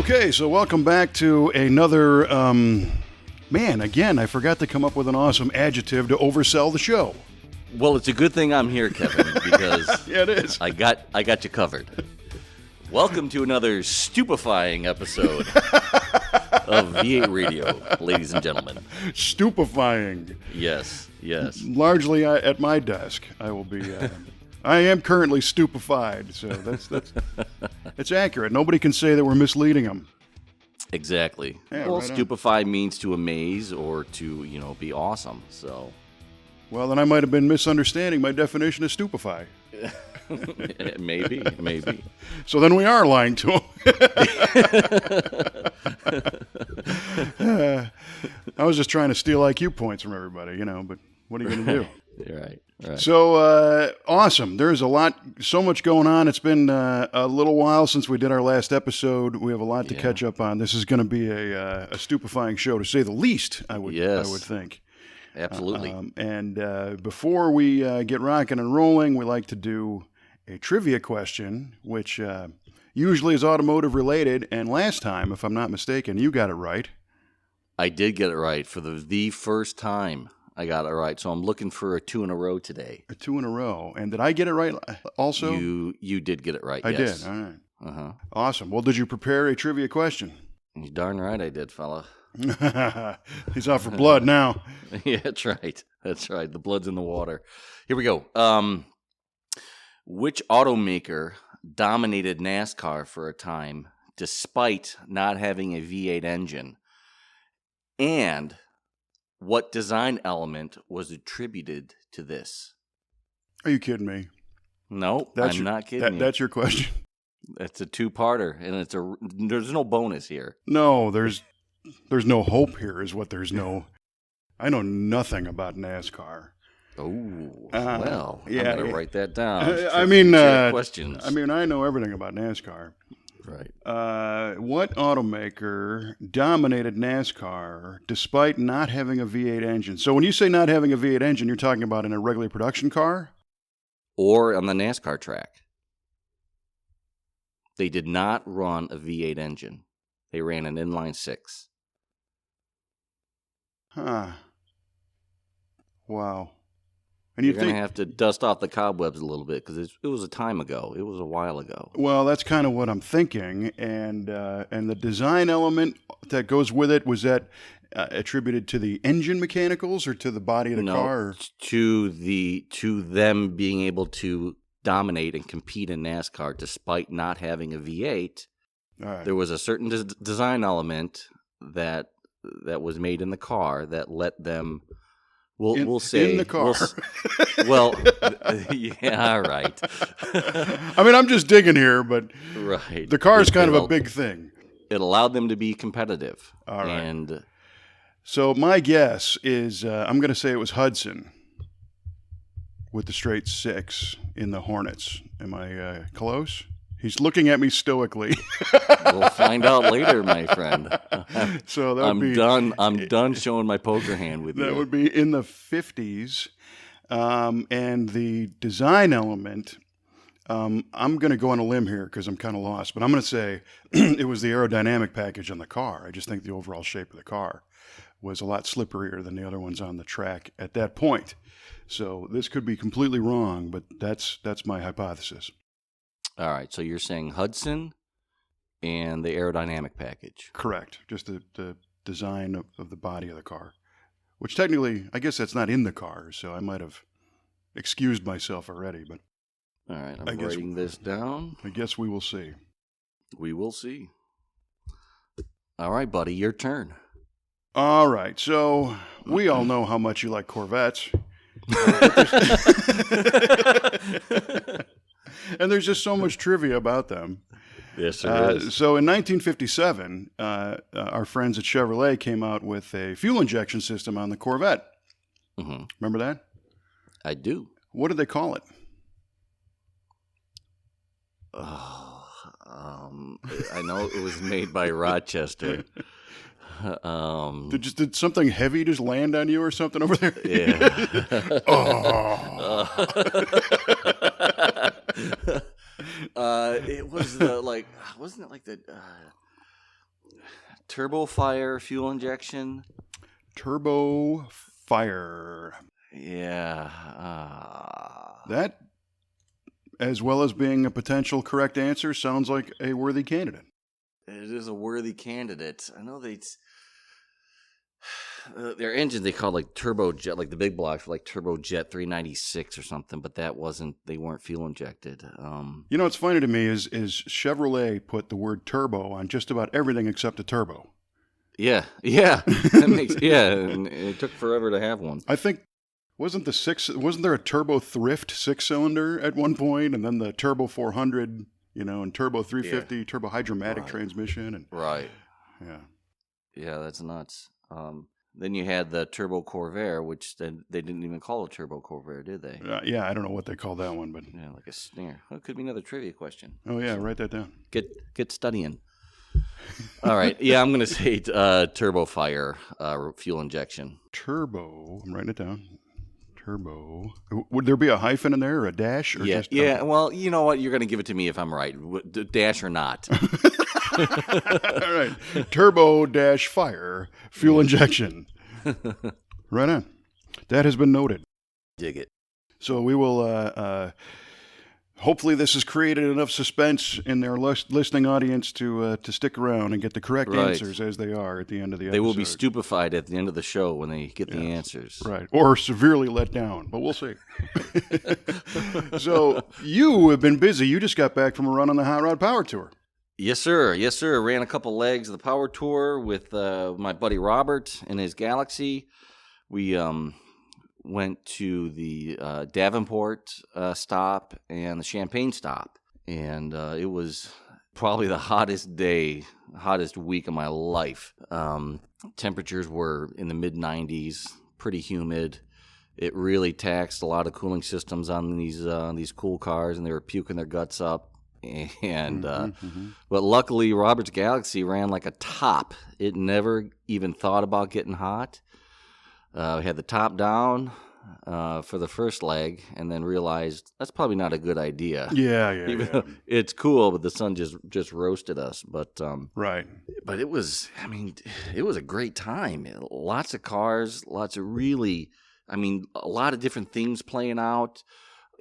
Okay, so welcome back to another, man, again, I forgot to come up with an awesome adjective to oversell the show. Well, it's a good thing I'm here, Kevin, because Yeah, it is. I got you covered. Welcome to another stupefying episode of V8 Radio, ladies and gentlemen. Stupefying. Yes. Largely at my desk, I will be, I am currently stupefied, so that's it's accurate. Nobody can say that we're misleading them. Exactly. Yeah, well, right on. stupefy means to amaze or to, be awesome. So, Well, then I might have been misunderstanding my definition of stupefy. maybe. So then we are lying to them. I was just trying to steal IQ points from everybody, but what are you going to do? Right. So, awesome. There's so much going on. It's been a little while since we did our last episode. We have a lot to catch up on. This is going to be a stupefying show, to say the least, I would think. Absolutely. And before we get rocking and rolling, we like to do a trivia question, which usually is automotive related. And last time, if I'm not mistaken, you got it right. I did get it right for the first time. I got it right, so I'm looking for a 2 in a row today. A 2 in a row. And did I get it right also? You did get it right, I yes. did, all right. Uh-huh. Awesome. Well, did you prepare a trivia question? You darn right I did, fella. He's out for blood now. Yeah, that's right. The blood's in the water. Here we go. Which automaker dominated NASCAR for a time despite not having a V8 engine? And what design element was attributed to this? Are you kidding me? No, I'm not kidding you. That's your question? It's a two-parter, and there's no bonus here. No, there's no hope here is what there's no... I know nothing about NASCAR. Oh, yeah, I'm going to write that down. Questions. I mean, I know everything about NASCAR. Right. What automaker dominated NASCAR despite not having a V8 engine? So when you say not having a V8 engine, you're talking about in a regular production car? Or on the NASCAR track. They did not run a V8 engine. They ran an inline six. Huh. Wow. And You're going to have to dust off the cobwebs a little bit because it was a time ago. It was a while ago. Well, that's kind of what I'm thinking. And the design element that goes with it, was that attributed to the engine mechanicals or to the body of the car? Or? To them being able to dominate and compete in NASCAR despite not having a V8. All right. There was a certain design element that was made in the car that let them... We'll say in the car. Yeah, right. I mean, I'm just digging here, but right. The car is kind of a big thing. It allowed them to be competitive. All right. And so my guess is I'm going to say it was Hudson with the straight six in the Hornets. Am I close? He's looking at me stoically. We'll find out later, my friend. So I'm done showing my poker hand with you. That would be in the 50s. And the design element, I'm going to go on a limb here because I'm kind of lost, but I'm going to say it was the aerodynamic package on the car. I just think the overall shape of the car was a lot slipperier than the other ones on the track at that point. So this could be completely wrong, but that's my hypothesis. All right, so you're saying Hudson and the aerodynamic package. Correct. Just the design of the body of the car, which technically, I guess that's not in the car, so I might have excused myself already. But all right, I'm writing this down. I guess we will see. We will see. All right, buddy, your turn. All right, so we all know how much you like Corvettes. And there's just so much trivia about them. Yes, there is. So in 1957, our friends at Chevrolet came out with a fuel injection system on the Corvette. Mm-hmm. Remember that? I do. What did they call it? I know it was made by Rochester. Did something heavy just land on you or something over there? Yeah. It was wasn't it like the Turbo fire, fuel injection. Turbo fire. Yeah. That, as well as being a potential correct answer, sounds like a worthy candidate. It is a worthy candidate. I know their engines they called like turbojet, like the big blocks were like turbojet 396 or something, but that wasn't. They weren't fuel injected. You know what's funny to me is Chevrolet put the word turbo on just about everything except a turbo. Yeah, that makes and it took forever to have one. I think wasn't there a turbo thrift 6-cylinder at one point, and then the turbo 400, and turbo 350, turbo hydromatic transmission, and right, yeah, that's nuts. Then you had the Turbo Corvair, which then they didn't even call a Turbo Corvair, did they? Yeah, I don't know what they call that one, but yeah, like a snare. Well, it could be another trivia question. Oh yeah, write that down. Get studying. All right, yeah, I'm gonna say Turbo Fire fuel injection. Turbo. I'm writing it down. Turbo. Would there be a hyphen in there or a dash? Or just turbo? Well, you know what? You're gonna give it to me if I'm right, dash or not. All right. Turbo dash fire fuel injection. Right on. That has been noted. Dig it. So we will. Hopefully, this has created enough suspense in their listening audience to stick around and get the correct answers as they are at the end of the episode. They will be stupefied at the end of the show when they get the answers. Right. Or severely let down, but we'll see. So you have been busy. You just got back from a run on the Hot Rod Power Tour. Yes, sir. Ran a couple legs of the Power Tour with my buddy Robert and his Galaxy. We went to the Davenport stop and the Champaign stop. And it was probably the hottest week of my life. Temperatures were in the mid-90s, pretty humid. It really taxed a lot of cooling systems on these cool cars, and they were puking their guts up. And but luckily Robert's Galaxy ran like a top. It never even thought about getting hot. We had the top down for the first leg, and then realized that's probably not a good idea. Yeah. Though it's cool, but the sun just roasted us. But right. But it was a great time. Lots of cars, lots of really, a lot of different things playing out.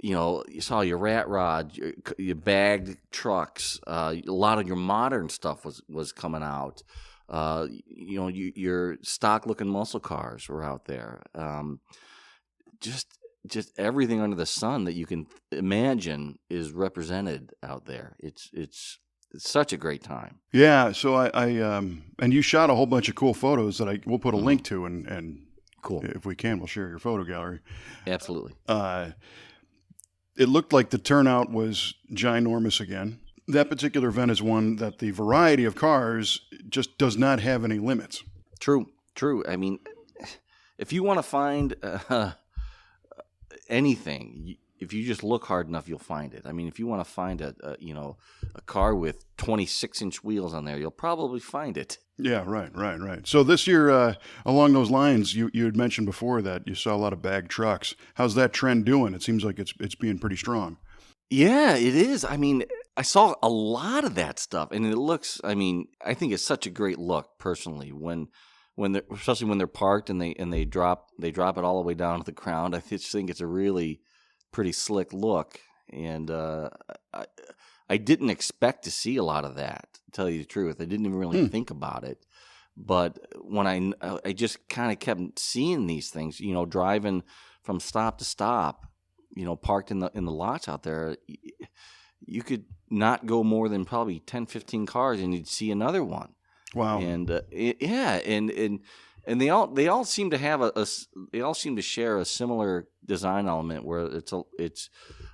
You saw your rat rod, your bagged trucks. A lot of your modern stuff was coming out. Your stock looking muscle cars were out there. Just everything under the sun that you can imagine is represented out there. It's such a great time. Yeah. So I and you shot a whole bunch of cool photos that we'll put a link to, and cool. If we can, we'll share your photo gallery. Absolutely. It looked like the turnout was ginormous again. That particular event is one that the variety of cars just does not have any limits. True. If you want to find anything, if you just look hard enough, you'll find it. If you want to find a car with 26-inch wheels on there, you'll probably find it. Yeah, right. So this year, along those lines, you had mentioned before that you saw a lot of bagged trucks. How's that trend doing? It seems like it's being pretty strong. Yeah, it is. I saw a lot of that stuff, and it looks. I think it's such a great look personally especially when they're parked and they drop it all the way down to the ground. I just think it's a really pretty slick look, and I didn't expect to see a lot of that. To tell you the truth, I didn't even really think about it. But when I just kind of kept seeing these things, driving from stop to stop, parked in the lots out there, you could not go more than probably 10, 15 cars, and you'd see another one. Wow. And and they all seem to have they all seem to share a similar design element where it's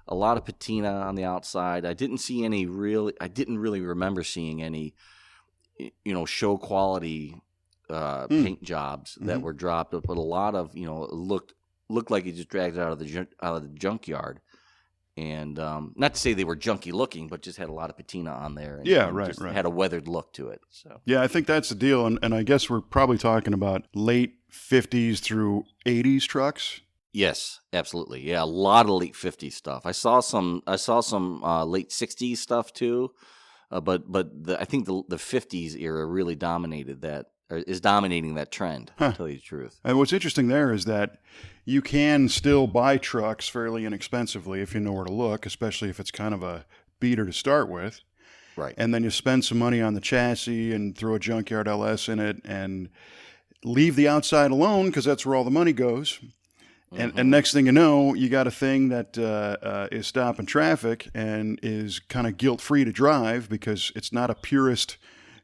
a lot of patina on the outside. I didn't really remember seeing any show quality paint jobs that were dropped, but a lot of looked like you just dragged it out of the junkyard. And not to say they were junky looking, but just had a lot of patina on there. And right. Had a weathered look to it. So yeah, I think that's the deal. And I guess we're probably talking about late 50s through 80s trucks. Yes, absolutely. Yeah, a lot of late 50s stuff. I saw some late 60s stuff too. I think the 50s era really dominated that, or is dominating that trend, Huh. to tell you the truth. And what's interesting there is that you can still buy trucks fairly inexpensively if you know where to look, especially if it's kind of a beater to start with. Right. And then you spend some money on the chassis and throw a junkyard LS in it and leave the outside alone because that's where all the money goes. And next thing you know, you got a thing that is stopping traffic and is kind of guilt-free to drive because it's not a purist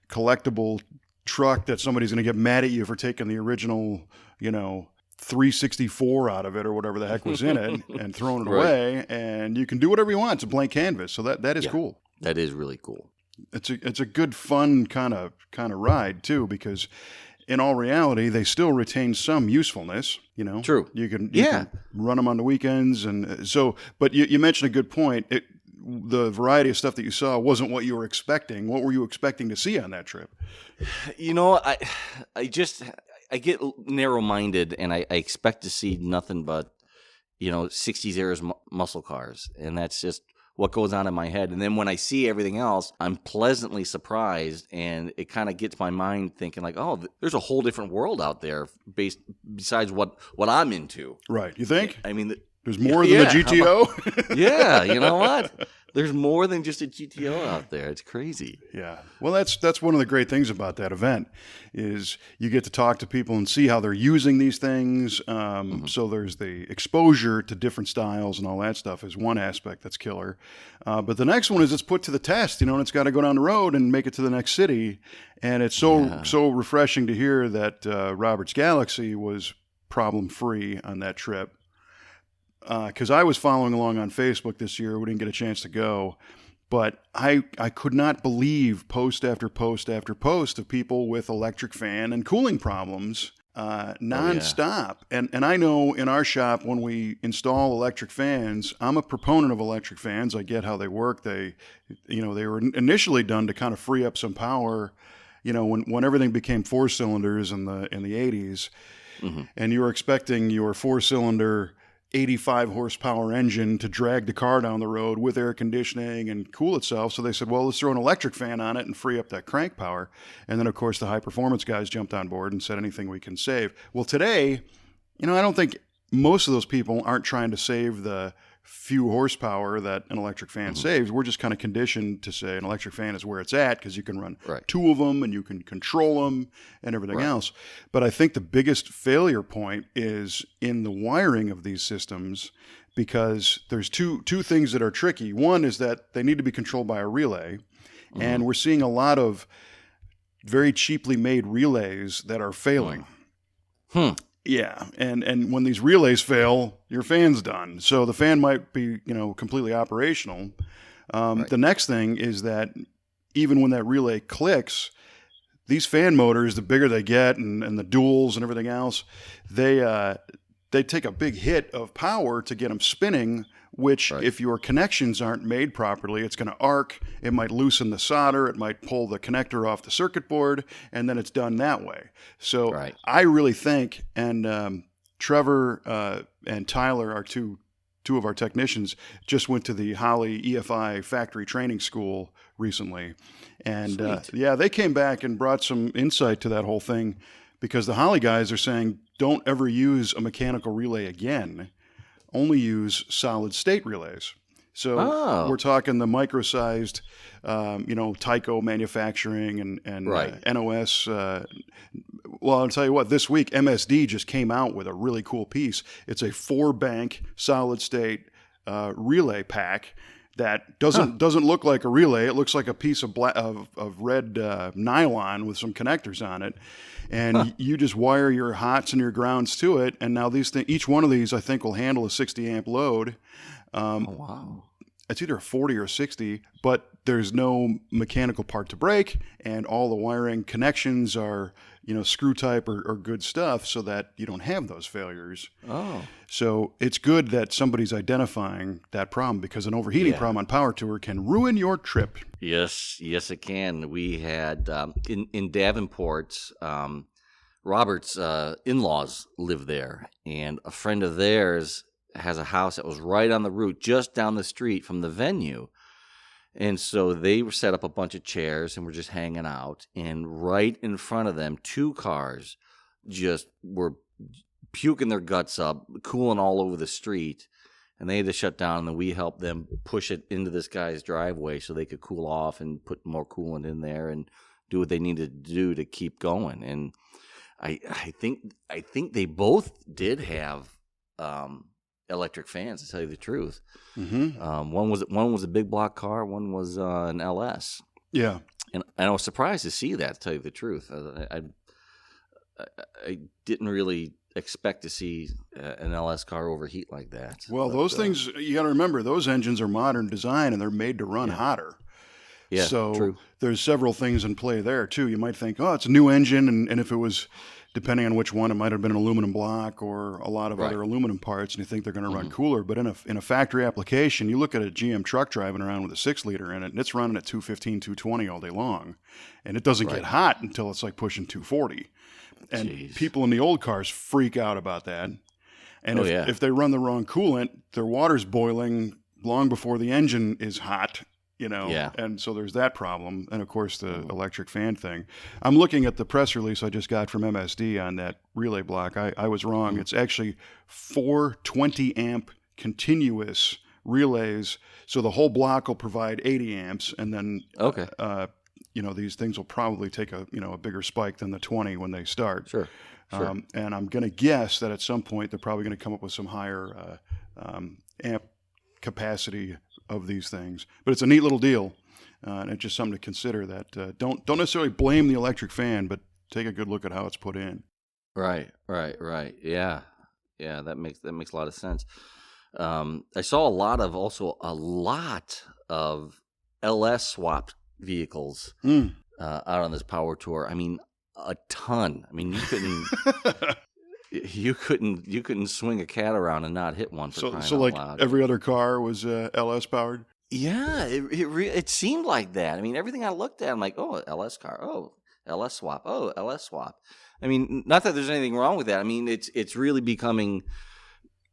collectible truck that somebody's going to get mad at you for taking the original, 364 out of it or whatever the heck was in it and throwing it Right. away. And you can do whatever you want. It's a blank canvas. So that is Yeah. cool. That is really cool. It's a good fun kind of ride too because in all reality they still retain some usefulness. True. You can Yeah. run them on the weekends and so. But you mentioned a good point. The variety of stuff that you saw wasn't what you were expecting. What were you expecting to see on that trip? I get narrow-minded, and I expect to see nothing but 60s era muscle cars, and that's just what goes on in my head. And then when I see everything else, I'm pleasantly surprised, and it kind of gets my mind thinking like, oh, there's a whole different world out there besides what I'm into. Right. You think? I mean, There's more than yeah, the GTO? yeah, you know what? There's more than just a GTO out there. It's crazy. Yeah. Well, that's one of the great things about that event is you get to talk to people and see how they're using these things. So there's the exposure to different styles and all that stuff is one aspect that's killer. But the next one is it's put to the test, and it's got to go down the road and make it to the next city. And it's so refreshing to hear that Roberts Galaxy was problem-free on that trip. Because I was following along on Facebook this year. We didn't get a chance to go. But I could not believe post after post after post of people with electric fan and cooling problems nonstop. And I know in our shop when we install electric fans, I'm a proponent of electric fans. I get how they work. They were initially done to kind of free up some power. When everything became 4 cylinders in the 80s, and you were expecting your 4-cylinder 85 horsepower engine to drag the car down the road with air conditioning and cool itself. So they said, well, let's throw an electric fan on it and free up that crank power. And then, of course, the high performance guys jumped on board and said anything we can save. Well, today, I don't think most of those people aren't trying to save the few horsepower that an electric fan saves. We're just kind of conditioned to say an electric fan is where it's at because you can run 2 of them and you can control them and everything else. But I think the biggest failure point is in the wiring of these systems because there's two things that are tricky. One is that they need to be controlled by a relay, and we're seeing a lot of very cheaply made relays that are failing. Yeah, and when these relays fail, your fan's done. So the fan might be, completely operational. The next thing is that even when that relay clicks, these fan motors, the bigger they get, and the duals and everything else, they take a big hit of power to get them spinning. Which, if your connections aren't made properly, it's going to arc. It might loosen the solder. It might pull the connector off the circuit board, and then it's done that way. So I really think, and Trevor and Tyler, our two of our technicians, just went to the Holley EFI factory training school recently. And they came back and brought some insight to that whole thing because the Holley guys are saying, don't ever use a mechanical relay again. Only use solid state relays. So we're talking the micro-sized, Tyco manufacturing and NOS. Well, I'll tell you what, this week MSD just came out with a really cool piece. It's a 4-bank solid state relay pack that doesn't look like a relay. It looks like a piece of red nylon with some connectors on it. And you just wire your hots and your grounds to it. And now each one of these, I think, will handle a 60 amp load. Wow. It's either a 40 or 60, but there's no mechanical part to break. And all the wiring connections are, screw type or good stuff so that you don't have those failures. So it's good that somebody's identifying that problem because an overheating problem on Power Tour can ruin your trip. Yes, it can. We had in Davenport, Robert's in-laws live there, and a friend of theirs has a house that was right on the route, just down the street from the venue. And so they were set up a bunch of chairs and were just hanging out. And right in front of them, 2 cars just were puking their guts up, cooling all over the street. And they had to shut down, and then we helped them push it into this guy's driveway so they could cool off and put more coolant in there and do what they needed to do to keep going. And I think they both did have electric fans, to tell you the truth. Mm-hmm. One was a big block car, one was an LS. Yeah. And I was surprised to see that, to tell you the truth. I didn't really expect to see an LS car overheat like that. Well, those things, you got to remember, those engines are modern design and they're made to run hotter. Yeah, so true. There's several things in play there too. You might think, oh, it's a new engine, and if it was, depending on which one, it might have been an aluminum block or a lot of other aluminum parts, and you think they're going to run cooler. But in a factory application, you look at a GM truck driving around with a 6-liter in it, and it's running at 215, 220 all day long, and it doesn't get hot until it's like pushing 240. And people in the old cars freak out about that. And if they run the wrong coolant, their water's boiling long before the engine is hot. And so there's that problem. And of course, the electric fan thing. I'm looking at the press release I just got from MSD on that relay block. I was wrong. It's actually 4 20 amp continuous relays. So the whole block will provide 80 amps. And then, these things will probably take a bigger spike than the 20 when they start. Sure. And I'm going to guess that at some point they're probably going to come up with some higher amp capacity of these things. But it's a neat little deal, and it's just something to consider. That don't necessarily blame the electric fan, but take a good look at how it's put in. Right. Yeah. That makes a lot of sense. I saw a lot of LS swapped vehicles out on this power tour. I mean, a ton. I mean, you couldn't swing a cat around and not hit one. For crying so out like loud. Every other car was LS powered. Yeah, it seemed like that. I mean, everything I looked at, I'm like, oh, LS car, oh, LS swap, oh, LS swap. I mean, not that there's anything wrong with that. I mean, it's really becoming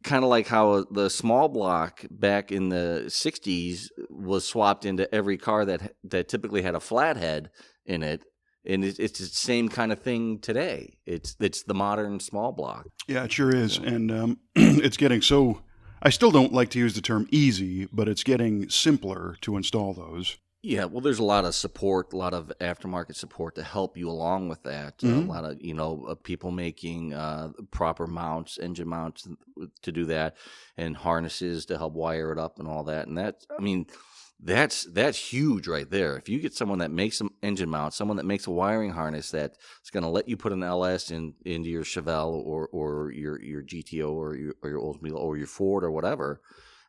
kind of like how the small block back in the 60s was swapped into every car that typically had a flathead in it. And it's the same kind of thing today. It's the modern small block. Yeah, it sure is. And it's getting so, I still don't like to use the term easy, but it's getting simpler to install those. Yeah, well, there's a lot of support, a lot of aftermarket support to help you along with that. Mm-hmm. A lot of people making proper mounts, engine mounts to do that, and harnesses to help wire it up and all that. And that's huge right there. If you get someone that makes some engine mounts, someone that makes a wiring harness that's going to let you put an LS into your Chevelle or your GTO or your Oldsmobile or your Ford or whatever,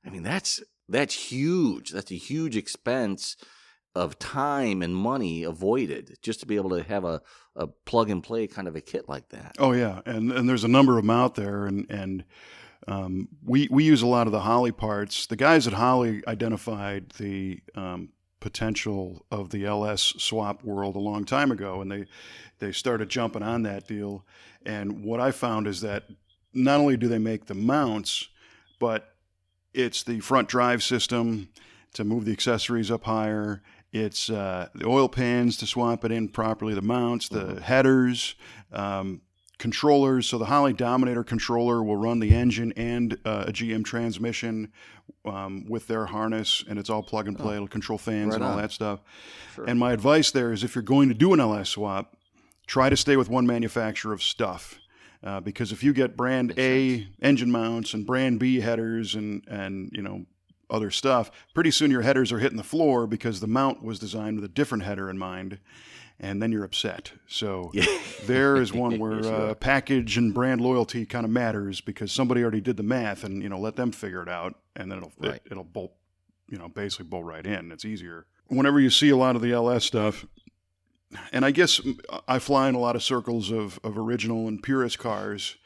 I mean that's huge. That's a huge expense of time and money avoided just to be able to have a plug and play kind of a kit like that. Oh yeah, and there's a number of them out there, and we use a lot of the Holley parts. The guys at Holley identified the potential of the LS swap world a long time ago, and they started jumping on that deal. And what I found is that not only do they make the mounts, but it's the front drive system to move the accessories up higher. It's the oil pans to swap it in properly, the mounts, the headers, controllers. So the Holley Dominator controller will run the engine and a GM transmission with their harness, and it's all plug and play. It'll control fans and all that stuff. Sure. And my advice there is if you're going to do an LS swap, try to stay with one manufacturer of stuff. Because if you get brand A engine mounts and brand B headers and other stuff, pretty soon your headers are hitting the floor because the mount was designed with a different header in mind, and then you're upset. So there is one where package and brand loyalty kind of matters because somebody already did the math, and let them figure it out, and then it'll bolt, basically bolt right in. It's easier. Whenever you see a lot of the LS stuff, and I guess I fly in a lot of circles of original and purist cars.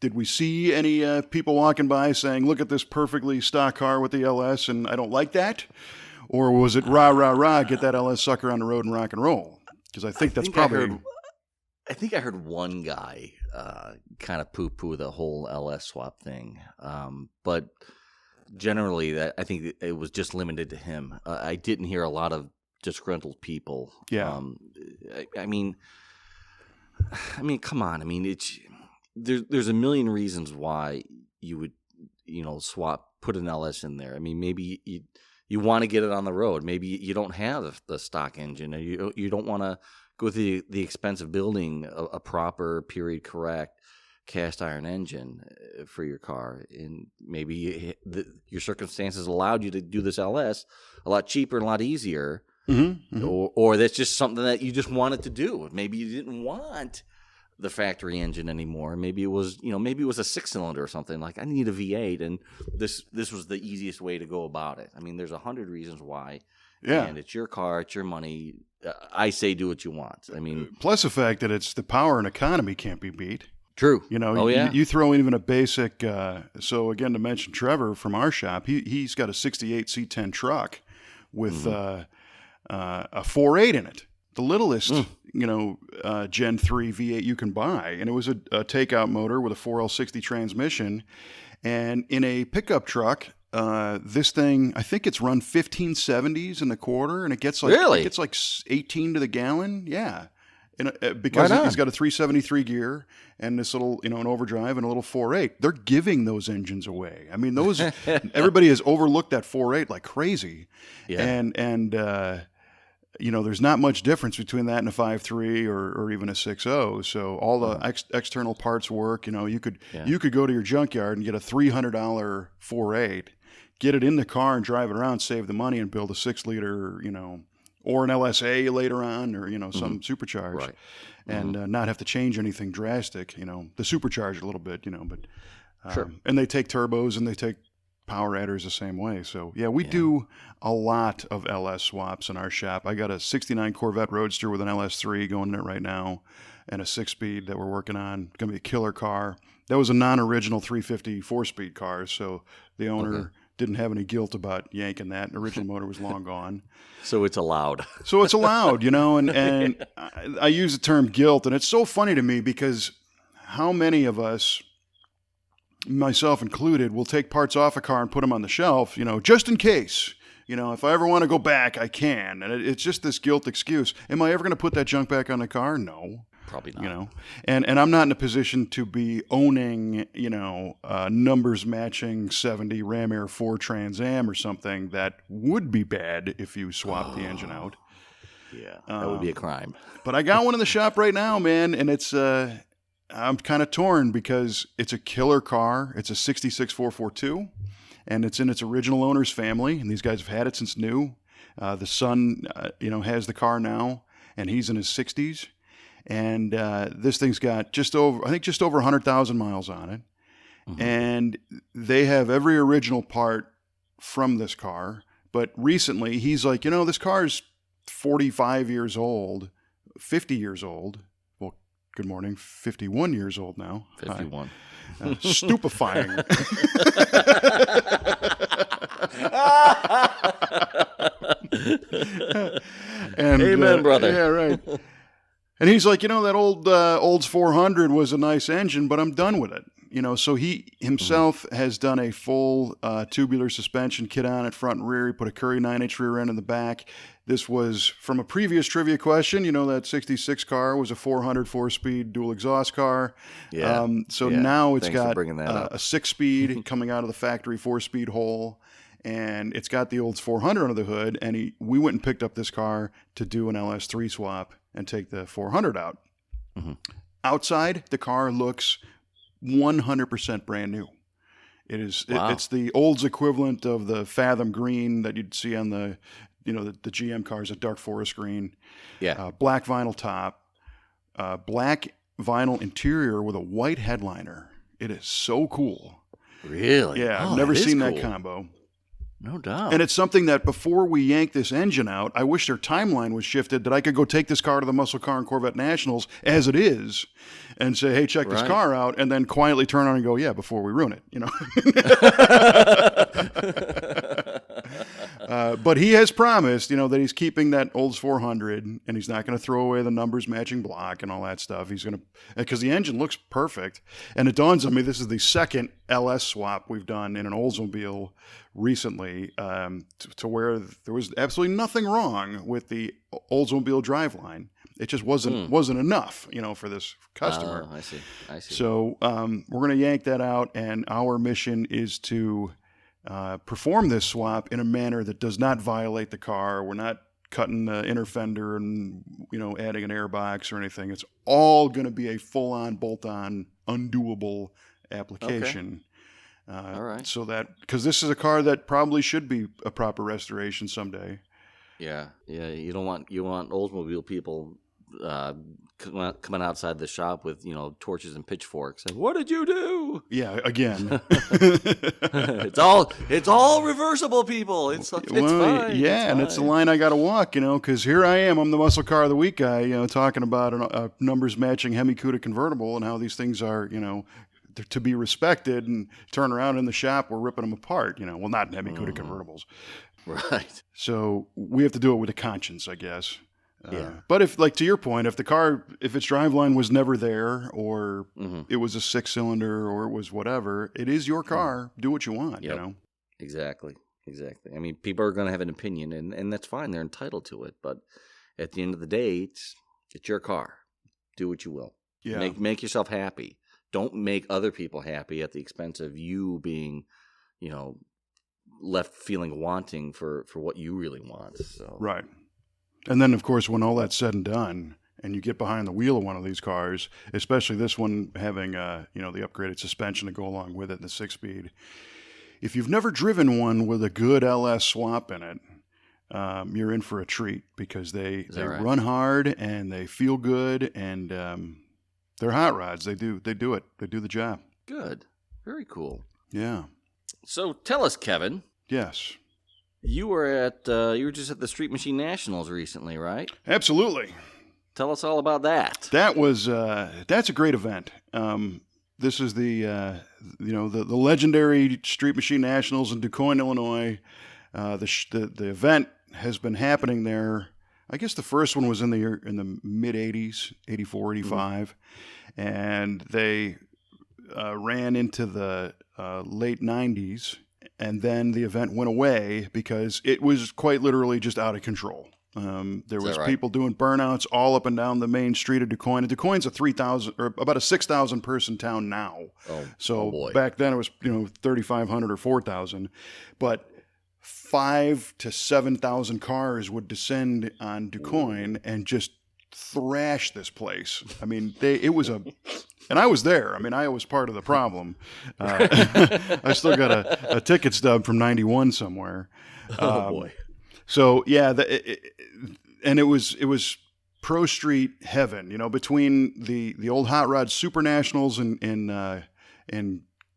Did we see any people walking by saying, look at this perfectly stock car with the LS and I don't like that? Or was it rah, rah, rah, get that LS sucker on the road and rock and roll? Because I think that's probably... I think I heard one guy kind of poo-poo the whole LS swap thing. But generally, that I think it was just limited to him. I didn't hear a lot of disgruntled people. Yeah. I mean, come on. I mean, there's a million reasons why you would, put an LS in there. I mean, maybe you want to get it on the road. Maybe you don't have the stock engine, or you don't want to go through the expense of building a proper period correct cast iron engine for your car, and maybe your circumstances allowed you to do this LS a lot cheaper and a lot easier. Mm-hmm. Mm-hmm. Or that's just something that you just wanted to do. Maybe you didn't want the factory engine anymore. Maybe it was, maybe it was a 6-cylinder or something. Like, I need a V8, and this was the easiest way to go about it. I mean, there's 100 reasons why. Yeah. And it's your car, it's your money. I say do what you want. I mean, plus the fact that it's the power and economy can't be beat. True. Oh, yeah. You throw in even a basic. So again, to mention Trevor from our shop, he's got a '68 C10 truck with a 4.8 in it, the littlest Gen 3 V8 you can buy, and it was a takeout motor with a 4L60 transmission, and in a pickup truck. This thing, I think it's run 1570s in the quarter, and it gets like 18 to the gallon. Yeah. Because he's got a 373 gear and this little, an overdrive and a little 4.8. They're giving those engines away. I mean, everybody has overlooked that 4.8 like crazy. Yeah. And there's not much difference between that and a 5.3 or even a 6.0. So all the external parts work. You could go to your junkyard and get a $300 4.8, get it in the car and drive it around, save the money, and build a 6-liter, or an LSA later on, or some supercharged, right. And not have to change anything drastic. The supercharge a little bit, but sure. And they take turbos and they take power adders the same way. So yeah, we do a lot of LS swaps in our shop. I got a '69 Corvette Roadster with an LS3 going in it right now, and a 6-speed that we're working on. Going to be a killer car. That was a non-original 350 4-speed car, so the owner didn't have any guilt about yanking that. The original motor was long gone. So it's allowed. And I use the term guilt, and it's so funny to me because how many of us, myself included, will take parts off a car and put them on the shelf, just in case. If I ever want to go back, I can. And it's just this guilt excuse. Am I ever going to put that junk back on the car? No. Probably not. And I'm not in a position to be owning, numbers matching 70 Ram Air 4 Trans Am or something that would be bad if you swap the engine out. Yeah, that would be a crime. But I got one in the shop right now, man, and it's I'm kind of torn because it's a killer car. It's a 66 442, and it's in its original owner's family, and these guys have had it since new. The son, has the car now, and he's in his 60s. And this thing's got just over 100,000 miles on it. Mm-hmm. And they have every original part from this car. But recently, he's like, this car's 45 years old, 50 years old. Well, good morning, 51 years old now. 51. Stupefying. And, amen, brother. Yeah, right. And he's like, that old Olds 400 was a nice engine, but I'm done with it. So he himself has done a full tubular suspension kit on it, front and rear. He put a Curry 9-inch rear end in the back. This was from a previous trivia question. that 66 car was a 400 4-speed dual exhaust car. Yeah. Now it's Thanks got for bringing that up. A 6-speed coming out of the factory 4-speed hole. And it's got the Olds 400 under the hood. And we went and picked up this car to do an LS3 swap and take the 400 out. Mm-hmm. Outside, the car looks 100% brand new. It is. Wow. It's the Olds equivalent of the Fathom green that you'd see on the GM cars, a dark forest green. Yeah. Black vinyl top, black vinyl interior with a white headliner. It is so cool. Really? Yeah, I've never seen that combo. No doubt. And it's something that before we yank this engine out, I wish their timeline was shifted, that I could go take this car to the Muscle Car and Corvette Nationals as it is and say, hey, check this car out, and then quietly turn on and go, yeah, before we ruin it, But he has promised, that he's keeping that Olds 400, and he's not going to throw away the numbers matching block and all that stuff. He's going to, because the engine looks perfect. And it dawns on me, this is the second LS swap we've done in an Oldsmobile recently, to where there was absolutely nothing wrong with the Oldsmobile driveline. It just wasn't enough, for this customer. I see. So we're going to yank that out, and our mission is to perform this swap in a manner that does not violate the car. We're not cutting the inner fender and adding an airbox or anything. It's all going to be a full-on, bolt-on, undoable application. All right. So that, because this is a car that probably should be a proper restoration someday. Yeah. You want Oldsmobile people coming outside the shop with torches and pitchforks and, what did you do? Yeah, again. it's all reversible, people. It's fine. Yeah, and it's the line I got to walk, because here I am. I'm the muscle car of the week guy, talking about a numbers matching Hemi Cuda convertible and how these things are, they're to be respected, and turn around in the shop, we're ripping them apart. Well, not Hemi Cuda convertibles. Right. So we have to do it with a conscience, I guess. Yeah. But if, like, to your point, if its driveline was never there, or it was a 6-cylinder, or it was whatever, it is your car. Do what you want, Yep. Exactly. I mean, people are going to have an opinion, and that's fine. They're entitled to it. But at the end of the day, it's your car. Do what you will. Yeah. Make yourself happy. Don't make other people happy at the expense of you being, left feeling wanting for what you really want. So. Right. And then, of course, when all that's said and done, and you get behind the wheel of one of these cars, especially this one having, the upgraded suspension to go along with it, and the 6-speed. If you've never driven one with a good LS swap in it, you're in for a treat, because they right? run hard and they feel good, and they're hot rods. They do it. They do the job. Good. Very cool. Yeah. So tell us, Kevin. Yes. You were just at the Street Machine Nationals recently, right? Absolutely. Tell us all about that. That's a great event. This is the legendary Street Machine Nationals in DuQuoin, Illinois. The event has been happening there. I guess the first one was in the mid 80s, 84, 85, and they ran into the late 90s. And then the event went away because it was quite literally just out of control. There was people doing burnouts all up and down the main street of DuQuoin. And DuQuoin's a 3,000 or about a 6,000 person town now. So back then it was 3,500 or 4,000, but 5,000 to 7,000 cars would descend on DuQuoin and just thrash this place. I mean, and I was there. I mean, I was part of the problem. I still got a ticket stub from '91 somewhere. Oh boy! So yeah, and it was Pro Street heaven. Between the old Hot Rod Super Nationals in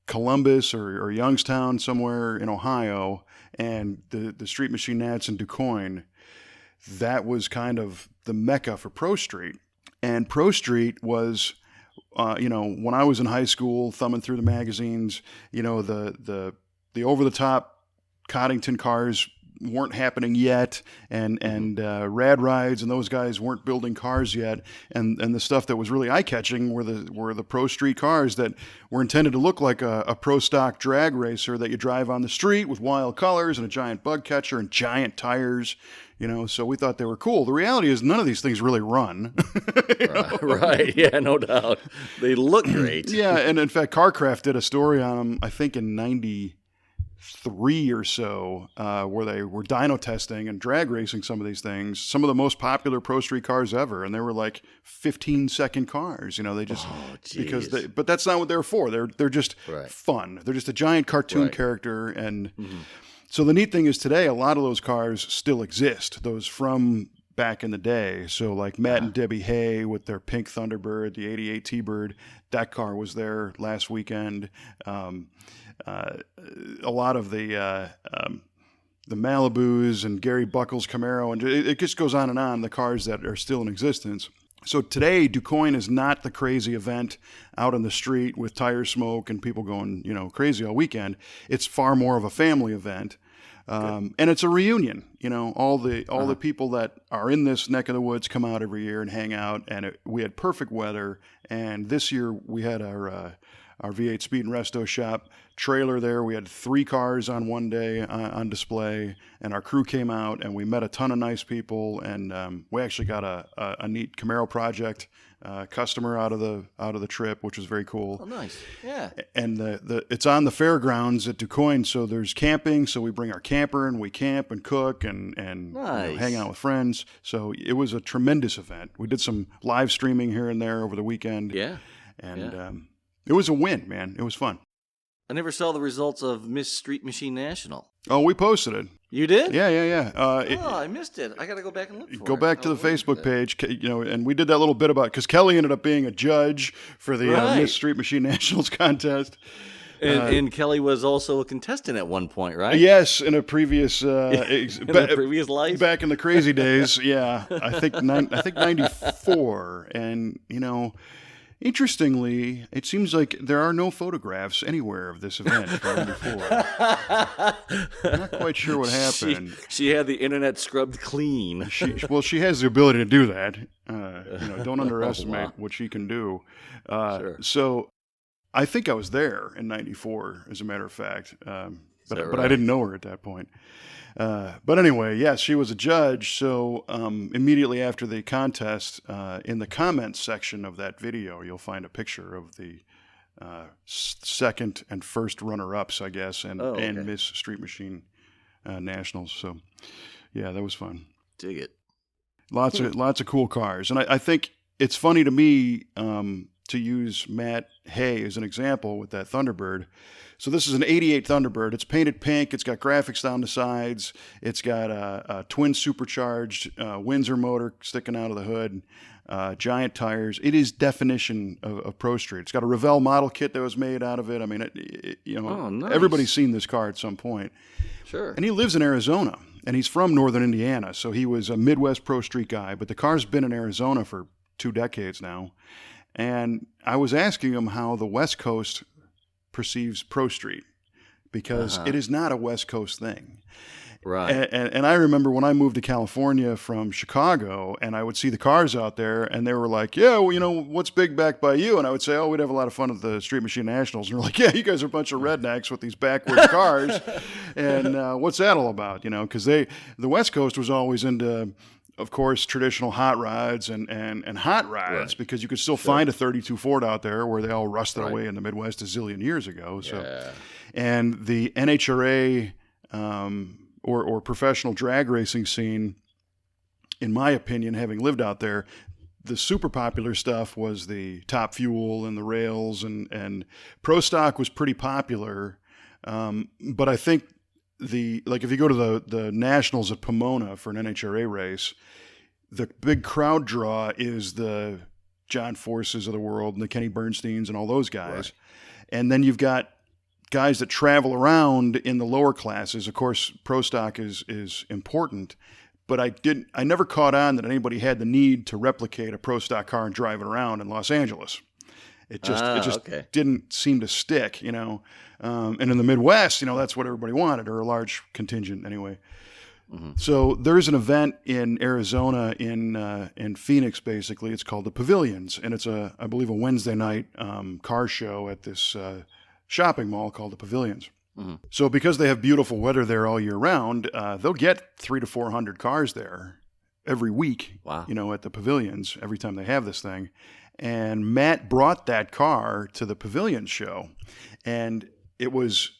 Columbus or Youngstown somewhere in Ohio, and the Street Machine Nats in DuQuoin. That was kind of the mecca for Pro Street. And Pro Street was, when I was in high school, thumbing through the magazines, the over-the-top Coddington cars weren't happening yet, and Rad Rides and those guys weren't building cars yet, and the stuff that was really eye-catching were the Pro Street cars that were intended to look like a pro stock drag racer that you drive on the street with wild colors and a giant bug catcher and giant tires. So we thought they were cool. The reality is none of these things really run. Right. Yeah, no doubt. They look great. Yeah, and in fact, CarCraft did a story on them, I think in 93 or so, where they were dyno testing and drag racing some of these things, some of the most popular Pro Street cars ever, and they were like 15-second cars. They just but that's not what they're for. They're just fun. They're just a giant cartoon character, and so the neat thing is today a lot of those cars still exist. Those from back in the day. So like Matt and Debbie Hay with their pink Thunderbird, the '88 T-Bird, that car was there last weekend. A lot of the Malibus and Gary Buckles Camaro, and it just goes on and on, the cars that are still in existence. So today, DuQuoin is not the crazy event out on the street with tire smoke and people going, crazy all weekend. It's far more of a family event. And it's a reunion. All the people that are in this neck of the woods come out every year and hang out. And we had perfect weather. And this year we had our V8 Speed and Resto shop trailer there. We had 3 cars on one day on display, and our crew came out, and we met a ton of nice people, and we actually got a neat Camaro project customer out of the trip, which was very cool. Oh, nice. Yeah. And it's on the fairgrounds at DuQuoin, so there's camping. So we bring our camper and we camp and cook and Nice. hang out with friends. So it was a tremendous event. We did some live streaming here and there over the weekend. Yeah. And it was a win, man. It was fun. I never saw the results of Miss Street Machine National. Oh, we posted it. You did? Yeah. I missed it. I got to go back and look for it. Go back to I the was waiting for Facebook page, and we did that little bit about, because Kelly ended up being a judge for the Right. Miss Street Machine Nationals contest. that. And Kelly was also a contestant at one point, right? Yes, in a previous In a previous life? back in the crazy days. Yeah, I think 94, and interestingly, it seems like there are no photographs anywhere of this event from 94. I'm not quite sure what happened. She had the internet scrubbed clean. She has the ability to do that. Don't underestimate wow. what she can do. Sure. So I think I was there in 94, as a matter of fact. But I right? didn't know her at that point. But anyway, yes, she was a judge. So immediately after the contest, in the comments section of that video, you'll find a picture of the second and first runner-ups, I guess, and Miss Street Machine Nationals. So, yeah, that was fun. Dig it. Lots of cool cars, and I think it's funny to me to use Matt Hay as an example with that Thunderbird. So this is an 88 Thunderbird. It's painted pink. It's got graphics down the sides. It's got a twin supercharged Windsor motor sticking out of the hood, giant tires. It is definition of Pro Street. It's got a Revell model kit that was made out of it. I mean, nice. Everybody's seen this car at some point. Sure. And he lives in Arizona, and he's from northern Indiana, so he was a Midwest Pro Street guy. But the car's been in Arizona for 2 decades now. And I was asking him how the West Coast perceives Pro Street, because it is not a West Coast thing. Right. And I remember when I moved to California from Chicago, and I would see the cars out there, and they were like, yeah, well, what's big back by you? And I would say, oh, we'd have a lot of fun at the Street Machine Nationals. And they're like, yeah, you guys are a bunch of rednecks with these backwards cars. And what's that all about? Because the West Coast was always into, of course, traditional hot rods and hot rods, Right. because you could still find a 32 Ford out there where they all rusted Right. away in the Midwest a zillion years ago. So, Yeah. and the NHRA or professional drag racing scene, in my opinion, having lived out there, the super popular stuff was the Top Fuel and the rails, and Pro Stock was pretty popular. But I think if you go to the Nationals at Pomona for an NHRA race, the big crowd draw is the John Forces of the world and the Kenny Bernsteins and all those guys. Right. And then you've got guys that travel around in the lower classes. Of course, Pro Stock is important, but I never caught on that anybody had the need to replicate a Pro Stock car and drive it around in Los Angeles. It just okay. didn't seem to stick, And in the Midwest, that's what everybody wanted, or a large contingent anyway. Mm-hmm. So there's an event in Arizona, in Phoenix, basically. It's called the Pavilions, and it's I believe a Wednesday night car show at this shopping mall called the Pavilions. Mm-hmm. So because they have beautiful weather there all year round, they'll get 300 to 400 cars there every week. Wow. At the Pavilions every time they have this thing. And Matt brought that car to the Pavilions show, and it was,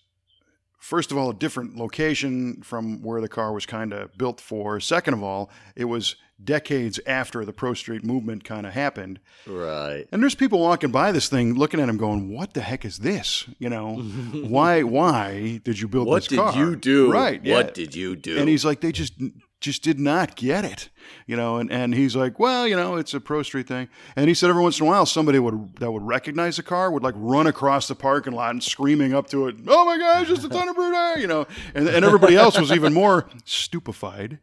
first of all, a different location from where the car was kind of built for. Second of all, it was decades after the Pro Street movement kind of happened. Right. And there's people walking by this thing looking at him going, what the heck is this? Why did you build What this car? did you do? Right. What yeah. did you do? And he's like, they just did not get it, and he's like, well, it's a Pro Street thing. And he said every once in a while, somebody that would recognize the car would like run across the parking lot and screaming up to it, oh my gosh, it's a Thunderbird, and everybody else was even more stupefied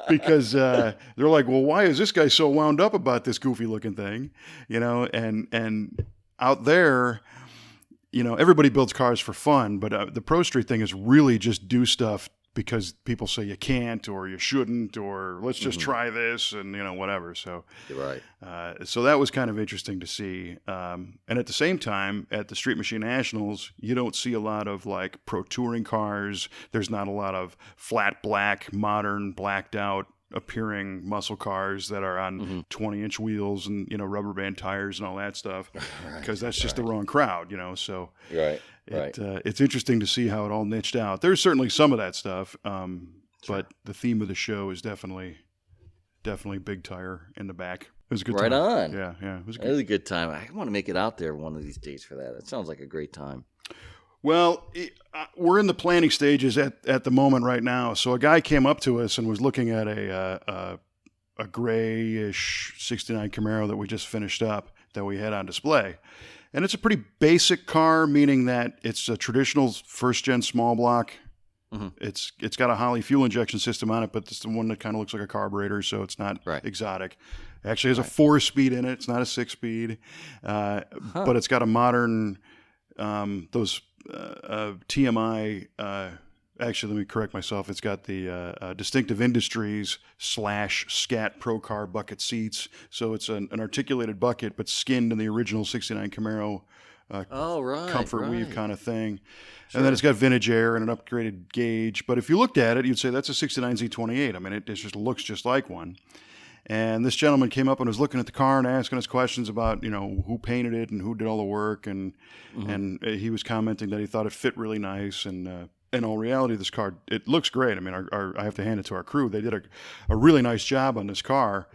because they're like, well, why is this guy so wound up about this goofy looking thing, and out there, everybody builds cars for fun, but the Pro Street thing is really just do stuff because people say you can't or you shouldn't or let's just try this and whatever. So You're right. so that was kind of interesting to see. And at the same time, at the Street Machine Nationals, you don't see a lot of like pro touring cars. There's not a lot of flat black, modern, blacked out appearing muscle cars that are on 20-inch wheels and rubber band tires and all that stuff, because that's just the wrong crowd. So Right. it's interesting to see how it all niched out. There's certainly some of that stuff, but the theme of the show is definitely big tire in the back. It was a good Right time. on. Yeah, it was good. Really good time. I want to make it out there one of these days for that. It sounds like a great time. Well, we're in the planning stages at the moment right now. So a guy came up to us and was looking at a grayish '69 Camaro that we just finished up that we had on display. And it's a pretty basic car, meaning that it's a traditional first-gen small block. It's got a Holley fuel injection system on it, but it's the one that kind of looks like a carburetor, so it's not exotic. It actually has a 4-speed in it. It's not a 6-speed. But it's got a modern, those TMI, actually, let me correct myself. It's got the Distinctive Industries / Scat Pro Car bucket seats. So it's an articulated bucket, but skinned in the original '69 Camaro comfort weave kind of thing. Sure. And then it's got vintage air and an upgraded gauge. But if you looked at it, you'd say that's a '69 Z28. I mean, it just looks just like one. And this gentleman came up and was looking at the car and asking us questions about, who painted it and who did all the work. And he was commenting that he thought it fit really nice. And in all reality, this car, it looks great. I mean, I have to hand it to our crew. They did a really nice job on this car.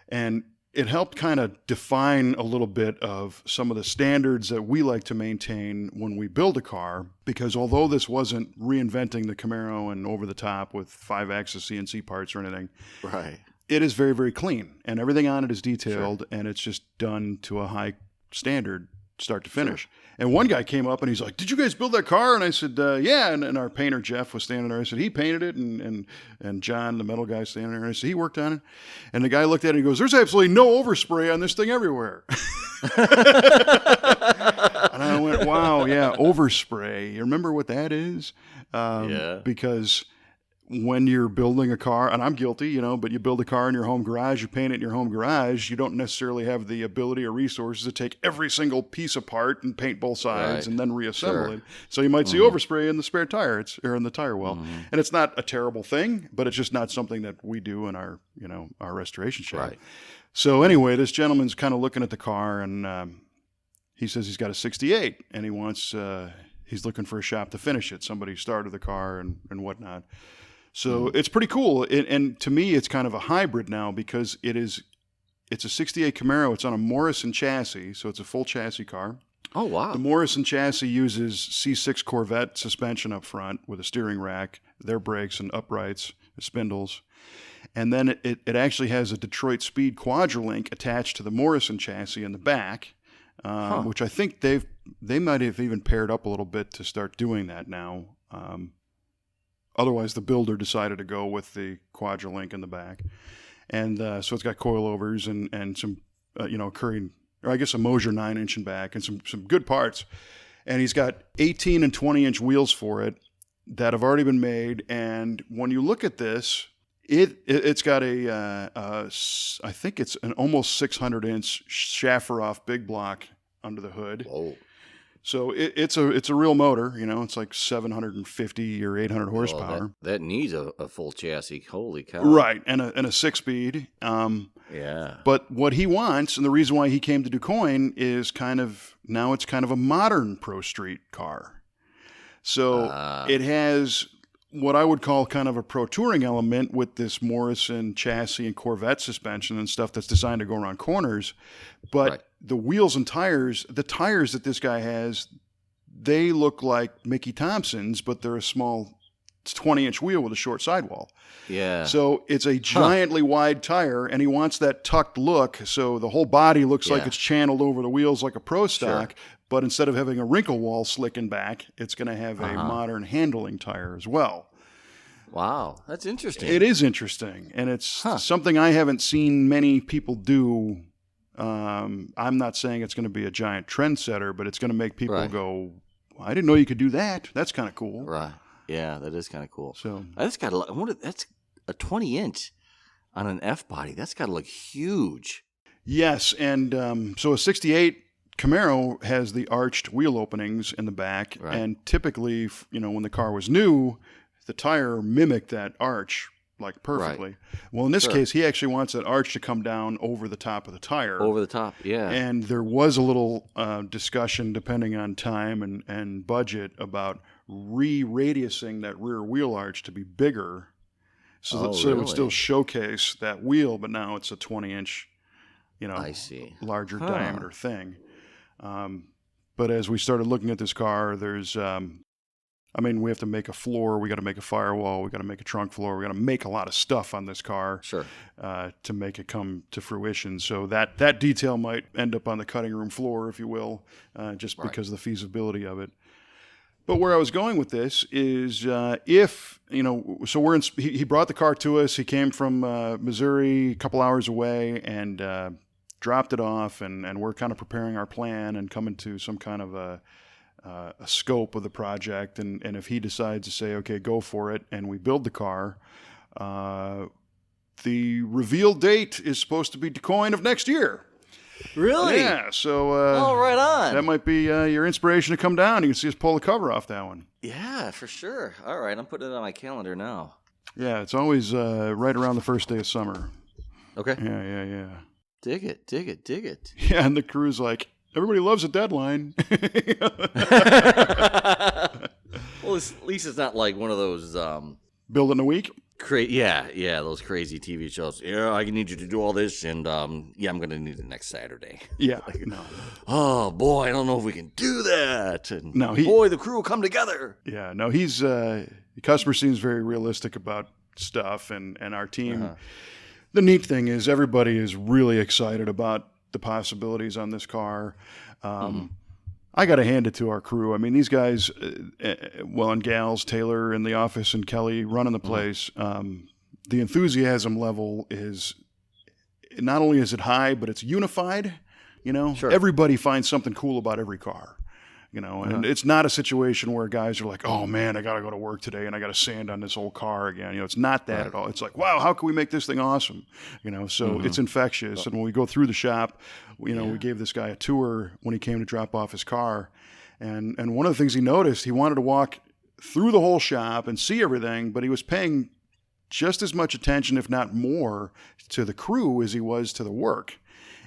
And it helped kind of define a little bit of some of the standards that we like to maintain when we build a car, because although this wasn't reinventing the Camaro and over the top with 5-axis CNC parts or anything, right, it is very, very clean, and everything on it is detailed, and it's just done to a high standard, start to finish. Sure. And one guy came up and he's like, "Did you guys build that car?" And I said, "Yeah." And our painter Jeff was standing there. I said, "He painted it," and John, the metal guy, standing there. And I said, "He worked on it." And the guy looked at it and he goes, "There's absolutely no overspray on this thing everywhere." And I went, "Wow, yeah, overspray. You remember what that is?" Yeah. Because when you're building a car, and I'm guilty, but you build a car in your home garage, you paint it in your home garage, you don't necessarily have the ability or resources to take every single piece apart and paint both sides and then reassemble it. So you might see overspray in the spare tire, or in the tire well. And it's not a terrible thing, but it's just not something that we do in our, our restoration shop. Right. So anyway, this gentleman's kind of looking at the car, and he says he's got a '68, and he wants, he's looking for a shop to finish it. Somebody started the car and whatnot. So it's pretty cool. And to me, it's kind of a hybrid now, because it's a '68 Camaro. It's on a Morrison chassis, so it's a full chassis car. Oh, wow. The Morrison chassis uses C6 Corvette suspension up front with a steering rack, their brakes and uprights, spindles. And then it actually has a Detroit Speed Quadrolink attached to the Morrison chassis in the back, which I think they might have even paired up a little bit to start doing that now. Otherwise, the builder decided to go with the Quadrolink in the back. And so it's got coilovers and some, Curry, or I guess a Mosier 9-inch in back, and some good parts. And he's got 18 and 20-inch wheels for it that have already been made. And when you look at this, it's got I think it's an almost 600-inch Shafferoff big block under the hood. Whoa. So it's a real motor, it's like 750 or 800 horsepower. That needs a full chassis. Holy cow! Right, and a 6-speed. Yeah. But what he wants, and the reason why he came to DuQuoin, is now it's kind of a modern Pro Street car. So it has what I would call kind of a pro touring element with this Morrison chassis and Corvette suspension and stuff that's designed to go around corners. But the wheels and tires, the tires that this guy has, they look like Mickey Thompson's, but they're a small 20-inch wheel with a short sidewall. Yeah. So it's a giantly wide tire, and he wants that tucked look. So the whole body looks like it's channeled over the wheels like a Pro Stock. Sure. But instead of having a wrinkle wall slicking back, it's going to have a modern handling tire as well. Wow, that's interesting. It is interesting, and it's something I haven't seen many people do I'm not saying it's going to be a giant trendsetter, but it's going to make people Right. go, I didn't know you could do that. That's kind of cool. Right. Yeah, that is kind of cool. So That's got to. I wonder. That's a 20-inch on an F body. That's got to look huge. yes, and so a 68 Camaro has the arched wheel openings in the back, Right. and typically, when the car was new, the tire mimicked that arch like perfectly. Well, in this Sure. case, he actually wants that arch to come down over the top of the tire. Over the top. Yeah. And there was a little discussion, depending on time and budget, about re-radiusing that rear wheel arch to be bigger, so Oh, it would really? still showcase that wheel, but now it's a 20-inch, I see. larger Huh. diameter thing. But as we started looking at this car, there's, we have to make a floor, we got to make a firewall, we got to make a trunk floor, we got to make a lot of stuff on this car Sure. to make it come to fruition. So that detail might end up on the cutting room floor, if you will, just Right. because of the feasibility of it. But where I was going with this is if, so he brought the car to us. He came from Missouri, a couple hours away, and dropped it off, and we're kind of preparing our plan and coming to some kind of a scope of the project. And if he decides to say, okay, go for it, and we build the car, the reveal date is supposed to be DuQuoin of next year. Really? Yeah, so Oh, right on. that might be your inspiration to come down. You can see us pull the cover off that one. Yeah, for sure. All right, I'm putting it on my calendar now. Yeah, it's always right around the first day of summer. Okay. Yeah. Dig it, dig it, dig it. Yeah, and the crew's like, everybody loves a deadline. Well, at least it's not like one of those Build it in a week? those crazy TV shows. Yeah, I need you to do all this, and I'm gonna need it next Saturday. Yeah, no. Oh boy, I don't know if we can do that. And No, boy, the crew will come together. Yeah, no, he's, the customer seems very realistic about stuff, and our team. Uh-huh. The neat thing is everybody is really excited about the possibilities on this car. I got to hand it to our crew. I mean, these guys, and gals, Taylor in the office and Kelly running the place, the enthusiasm level is, not only is it high, but it's unified. Sure. Everybody finds something cool about every car. And it's not a situation where guys are like, oh man, I got to go to work today and I got to sand on this old car again. It's not that at all. It's like, wow, how can we make this thing awesome? So it's infectious. And when we go through the shop, we gave this guy a tour when he came to drop off his car. And one of the things he noticed, he wanted to walk through the whole shop and see everything, but he was paying just as much attention, if not more, to the crew as he was to the work.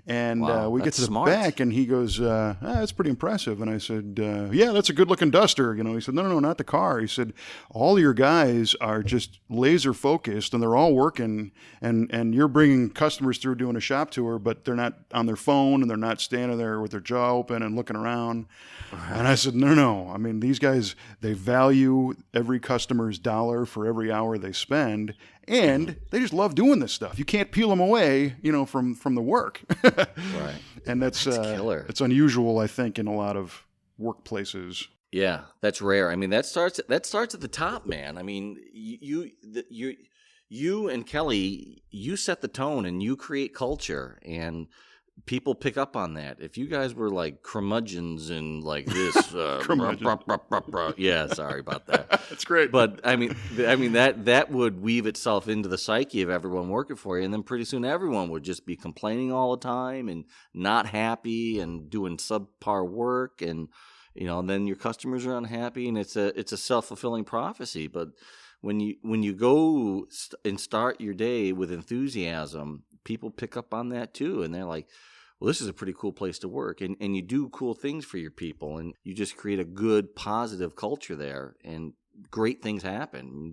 And Wow, we get that's to the smart. back, and he goes, that's pretty impressive. And I said, yeah, that's a good-looking Duster. He said, no, not the car. He said, all your guys are just laser-focused, and they're all working, and you're bringing customers through doing a shop tour, but they're not on their phone, and they're not standing there with their jaw open and looking around. And I said, no. I mean, these guys, they value every customer's dollar for every hour they spend, and they just love doing this stuff. You can't peel them away, from the work. Right. And that's killer. It's unusual, I think, in a lot of workplaces. Yeah, that's rare. I mean, that starts at the top, man. I mean, you and Kelly, you set the tone and you create culture, and people pick up on that. If you guys were like curmudgeons and like this, yeah, sorry about that. That's great. But I mean that would weave itself into the psyche of everyone working for you, and then pretty soon everyone would just be complaining all the time and not happy and doing subpar work, and then your customers are unhappy, and it's a self-fulfilling prophecy. But when you go and start your day with enthusiasm, people pick up on that too, and they're like, well, this is a pretty cool place to work, and you do cool things for your people, and you just create a good, positive culture there, and great things happen.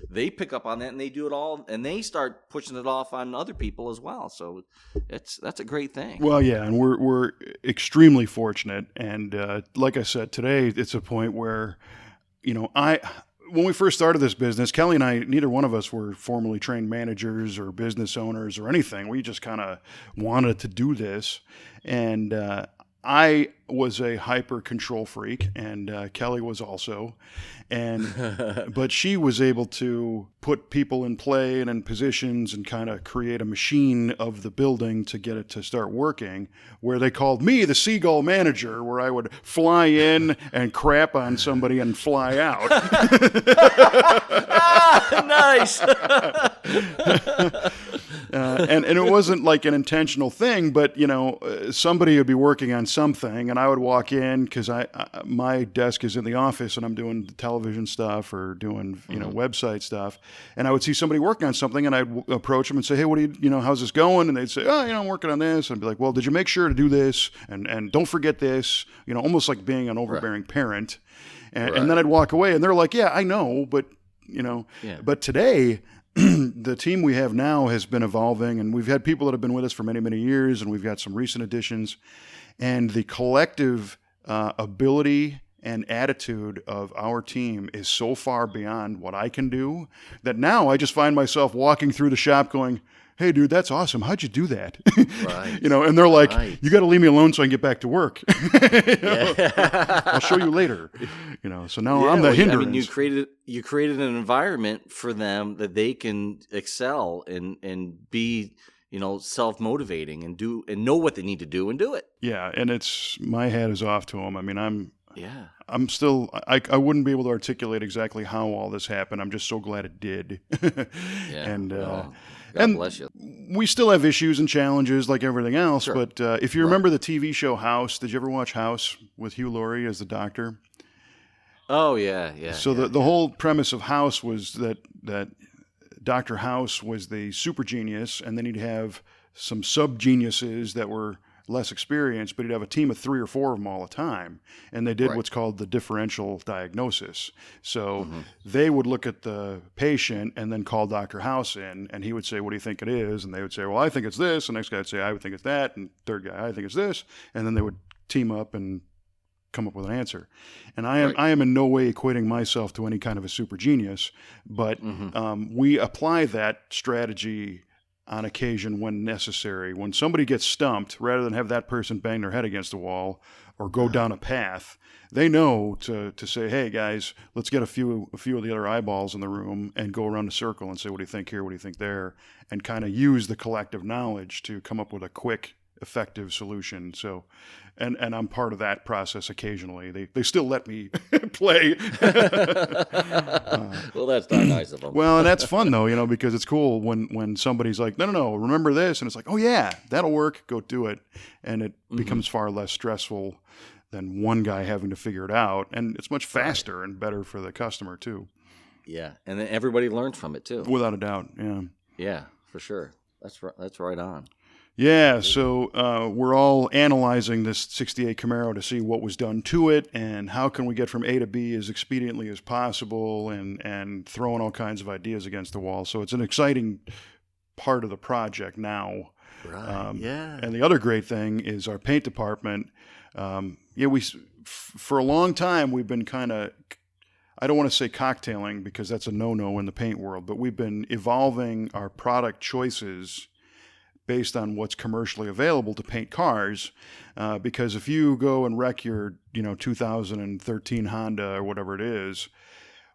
They pick up on that, and they do it all, and they start pushing it off on other people as well. So that's a great thing. Well, yeah, and we're extremely fortunate, and like I said, today it's a point where, when we first started this business, Kelly and I, neither one of us were formally trained managers or business owners or anything. We just kind of wanted to do this. And I was a hyper control freak, and Kelly was also, and but she was able to put people in play and in positions and kind of create a machine of the building to get it to start working. Where they called me the seagull manager, where I would fly in and crap on somebody and fly out. Nice. And it wasn't like an intentional thing, but somebody would be working on something, and I would walk in because my desk is in the office, and I'm doing television stuff or doing website stuff, and I would see somebody working on something, and I'd approach them and say, "Hey, what do you how's this going?" And they'd say, "Oh, I'm working on this," and I'd be like, "Well, did you make sure to do this and don't forget this?" Almost like being an overbearing parent, and then I'd walk away, and they're like, "Yeah, I know, but." But today, the team we have now has been evolving, and we've had people that have been with us for many, many years, and we've got some recent additions. And the collective ability and attitude of our team is so far beyond what I can do that now I just find myself walking through the shop going, "Hey, dude, that's awesome. How'd you do that?" Right. And they're like, Right. "You got to leave me alone so I can get back to work." I'll show you later. So now I'm the hindrance. I mean, you created an environment for them that they can excel and be, self-motivating and know what they need to do and do it. Yeah, and my hat is off to them. I mean, Yeah. I'm still, I wouldn't be able to articulate exactly how all this happened. I'm just so glad it did. Yeah. And God bless you. we still have issues and challenges like everything else. Sure. But if you remember the TV show House, did you ever watch House with Hugh Laurie as the doctor? Oh, yeah. So the whole premise of House was that Dr. House was the super genius, and then he'd have some sub geniuses that were less experienced, but he'd have a team of 3 or 4 of them all the time. And they did what's called the differential diagnosis. So they would look at the patient and then call Dr. House in, and he would say, "What do you think it is?" And they would say, "Well, I think it's this." And the next guy would say, "I would think it's that." And third guy, "I think it's this." And then they would team up and come up with an answer. And I am in no way equating myself to any kind of a super genius, but we apply that strategy on occasion when necessary. When somebody gets stumped, rather than have that person bang their head against the wall or go down a path, they know to say, "Hey guys, let's get a few of the other eyeballs in the room and go around the circle and say, what do you think here? What do you think there?" And kind of use the collective knowledge to come up with a quick, effective solution. So, and I'm part of that process occasionally. They still let me play. Well, that's not nice of them. Well, and that's fun though, because it's cool when somebody's like, no, remember this, and it's like, oh yeah, that'll work. Go do it, and it becomes far less stressful than one guy having to figure it out, and it's much faster and better for the customer too. Yeah, and then everybody learns from it too. Without a doubt, yeah. Yeah, for sure. That's right on. Yeah, so we're all analyzing this 68 Camaro to see what was done to it and how can we get from A to B as expediently as possible, and throwing all kinds of ideas against the wall. So it's an exciting part of the project now. Right. Yeah. And the other great thing is our paint department. For a long time we've been kind of, I don't want to say cocktailing because that's a no-no in the paint world, but we've been evolving our product choices based on what's commercially available to paint cars, because if you go and wreck your 2013 Honda or whatever it is,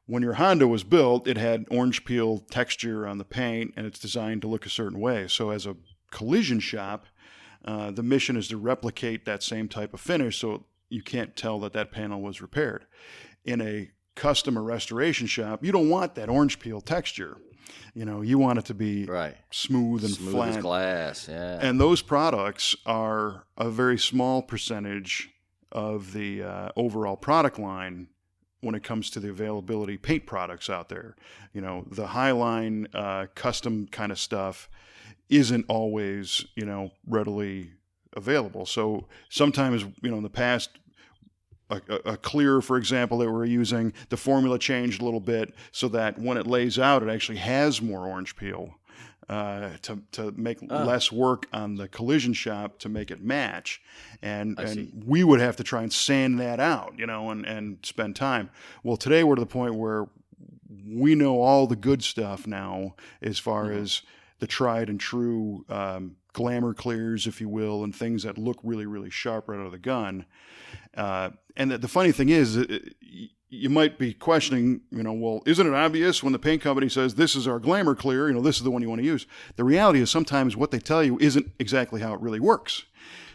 when your Honda was built, it had orange peel texture on the paint, and it's designed to look a certain way. So as a collision shop, the mission is to replicate that same type of finish so you can't tell that panel was repaired. In a custom or restoration shop, you don't want that orange peel texture. You want it to be smooth and flat. Smooth as glass, yeah. And those products are a very small percentage of the overall product line when it comes to the availability paint products out there. The Highline custom kind of stuff isn't always, readily available. So sometimes, in the past, a clear, for example, that we're using, the formula changed a little bit so that when it lays out, it actually has more orange peel to make less work on the collision shop to make it match. And we would have to try and sand that out, and spend time. Well, today we're to the point where we know all the good stuff now as far as the tried and true glamour clears, if you will, and things that look really, really sharp right out of the gun. And the funny thing is, you might be questioning, well, isn't it obvious when the paint company says this is our glamour clear, this is the one you want to use? The reality is sometimes what they tell you isn't exactly how it really works.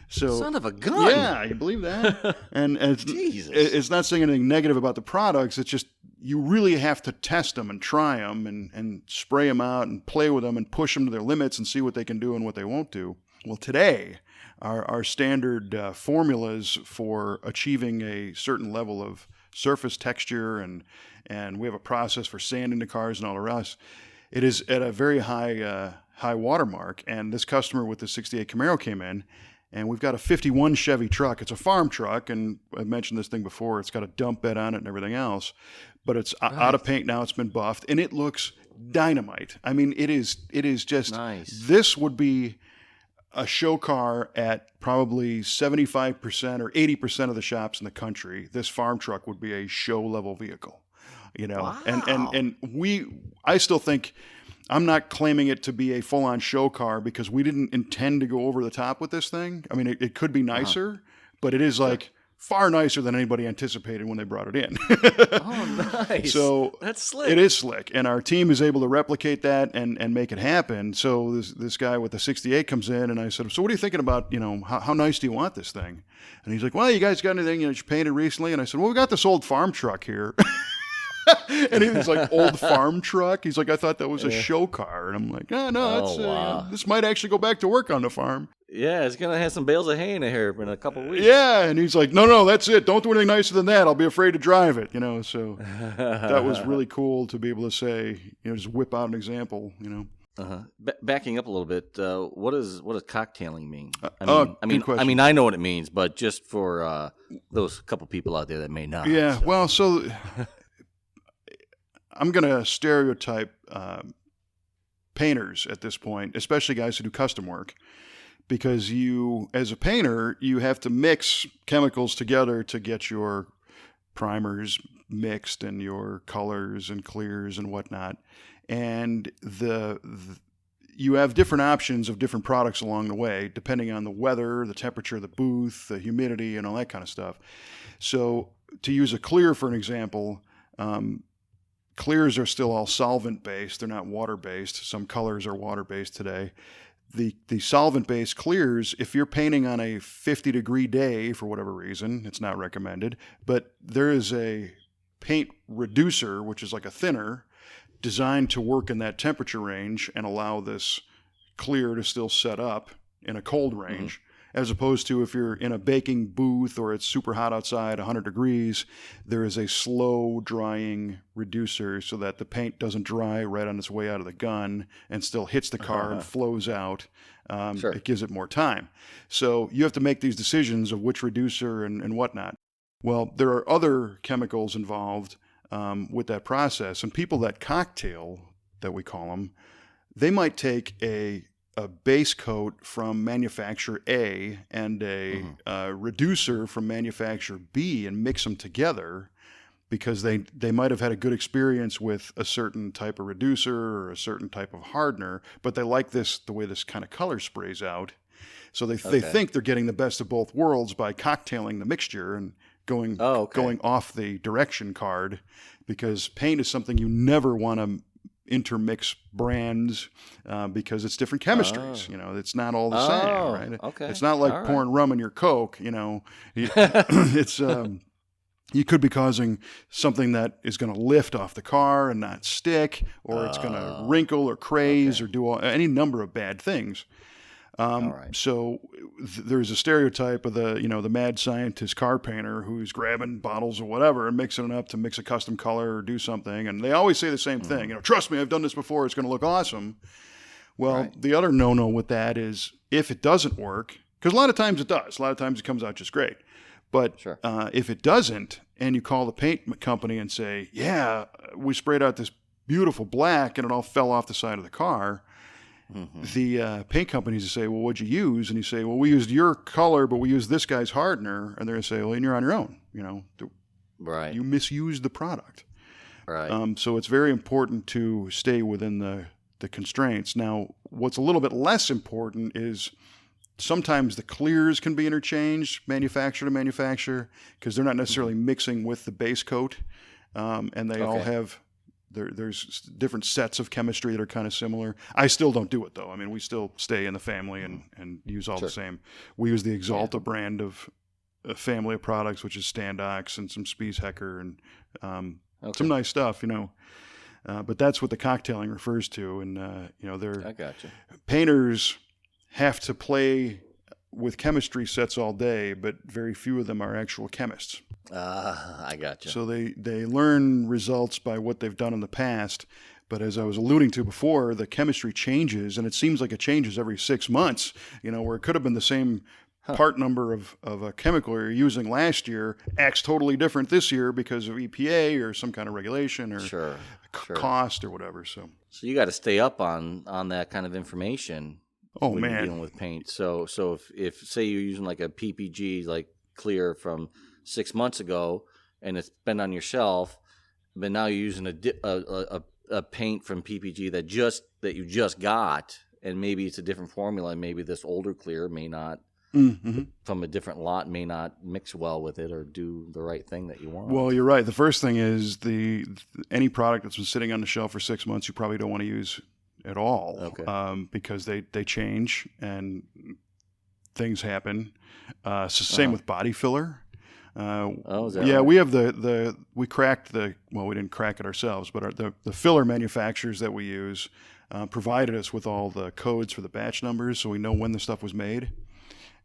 So, son of a gun. Yeah, you believe that? and Jesus. It's not saying anything negative about the products. It's just you really have to test them and try them and spray them out and play with them and push them to their limits and see what they can do and what they won't do. Well, today, our standard formulas for achieving a certain level of surface texture and we have a process for sanding the cars and all the rest. It is at a very high watermark. And this customer with the 68 Camaro came in, and we've got a 51 Chevy truck. It's a farm truck, and I mentioned this thing before. It's got a dump bed on it and everything else, but it's out of paint now. It's been buffed, and it looks dynamite. I mean, it is just nice. This would be a show car at probably 75% or 80% of the shops in the country. This farm truck would be a show level vehicle, Wow. and I still think, I'm not claiming it to be a full on show car because we didn't intend to go over the top with this thing. I mean, it could be nicer, but it is like far nicer than anybody anticipated when they brought it in. Oh, nice. So that's slick. It is slick, and our team is able to replicate that and make it happen. So this guy with the 68 comes in, and I said, so what are you thinking about, how nice do you want this thing? And he's like, well, you guys got anything you painted recently? And I said, well, we got this old farm truck here. And he's like, old farm truck? He's like, I thought that was a show car. And I'm like, no, this might actually go back to work on the farm. Yeah, it's going to have some bales of hay in here in a couple of weeks. Yeah, and he's like, no, that's it. Don't do anything nicer than that. I'll be afraid to drive it, So that was really cool to be able to say, just whip out an example, Backing up a little bit, what does cocktailing mean? Good I know what it means, but just for those couple people out there that may not. Yeah, well, so I'm going to stereotype painters at this point, especially guys who do custom work, because you, as a painter, you have to mix chemicals together to get your primers mixed and your colors and clears and whatnot. And you have different options of different products along the way, depending on the weather, the temperature of the booth, the humidity, and all that kind of stuff. So to use a clear, for an example, clears are still all solvent-based. They're not water-based. Some colors are water-based today. The solvent-based clears, if you're painting on a 50-degree day for whatever reason, it's not recommended, but there is a paint reducer, which is like a thinner, designed to work in that temperature range and allow this clear to still set up in a cold range. As opposed to if you're in a baking booth or it's super hot outside, 100 degrees, there is a slow drying reducer so that the paint doesn't dry right on its way out of the gun and still hits the car and flows out. Sure. It gives it more time. So you have to make these decisions of which reducer and whatnot. Well, there are other chemicals involved with that process. And people that cocktail, that we call them, they might take a base coat from manufacturer A and a reducer from manufacturer B and mix them together because they might have had a good experience with a certain type of reducer or a certain type of hardener, but they like the way this kind of color sprays out. So they think they're getting the best of both worlds by cocktailing the mixture and going off the direction card, because paint is something you never want to intermix brands because it's different chemistries. It's not all the same, right? Okay. It's not like pouring rum in your Coke. It's you could be causing something that is going to lift off the car and not stick, or it's going to wrinkle or craze or do any number of bad things. So there's a stereotype of the mad scientist car painter who's grabbing bottles or whatever and mixing it up to mix a custom color or do something. And they always say the same thing, trust me, I've done this before. It's going to look awesome. Well, the other no-no with that is if it doesn't work, because a lot of times it does. A lot of times it comes out just great. But if it doesn't, and you call the paint company and say, yeah, we sprayed out this beautiful black and it all fell off the side of the car, the paint companies say, well, what'd you use? And you say, well, we used your color, but we used this guy's hardener. And they're going to say, well, and you're on your own. Right. You misused the product. Right. So it's very important to stay within the constraints. Now, what's a little bit less important is sometimes the clears can be interchanged manufacturer to manufacturer because they're not necessarily mixing with the base coat, and they all have there's different sets of chemistry that are kind of similar. I still don't do it though. I mean, we still stay in the family and use all the same. We use the Exalta brand of a family of products, which is Standox and some Spieshecker and some nice stuff, but that's what the cocktailing refers to. And, I gotcha. Painters have to play with chemistry sets all day, but very few of them are actual chemists. I gotcha. So they learn results by what they've done in the past. But as I was alluding to before, the chemistry changes, and it seems like it changes every 6 months, where it could have been the same part number of a chemical you're using last year acts totally different this year because of EPA or some kind of regulation or cost or whatever. So you got to stay up on that kind of information. When you're dealing with paint. So if say you're using like a PPG like clear from 6 months ago and it's been on your shelf, but now you're using a paint from PPG that you just got, and maybe it's a different formula, and maybe this older clear may not. From a different lot may not mix well with it or do the right thing that you want. Well, you're right. The first thing is any product that's been sitting on the shelf for 6 months, you probably don't want to use at all, because they change and things happen. Same with body filler. Is that yeah, right? we have we cracked we didn't crack it ourselves, but the filler manufacturers that we use provided us with all the codes for the batch numbers, so we know when the stuff was made.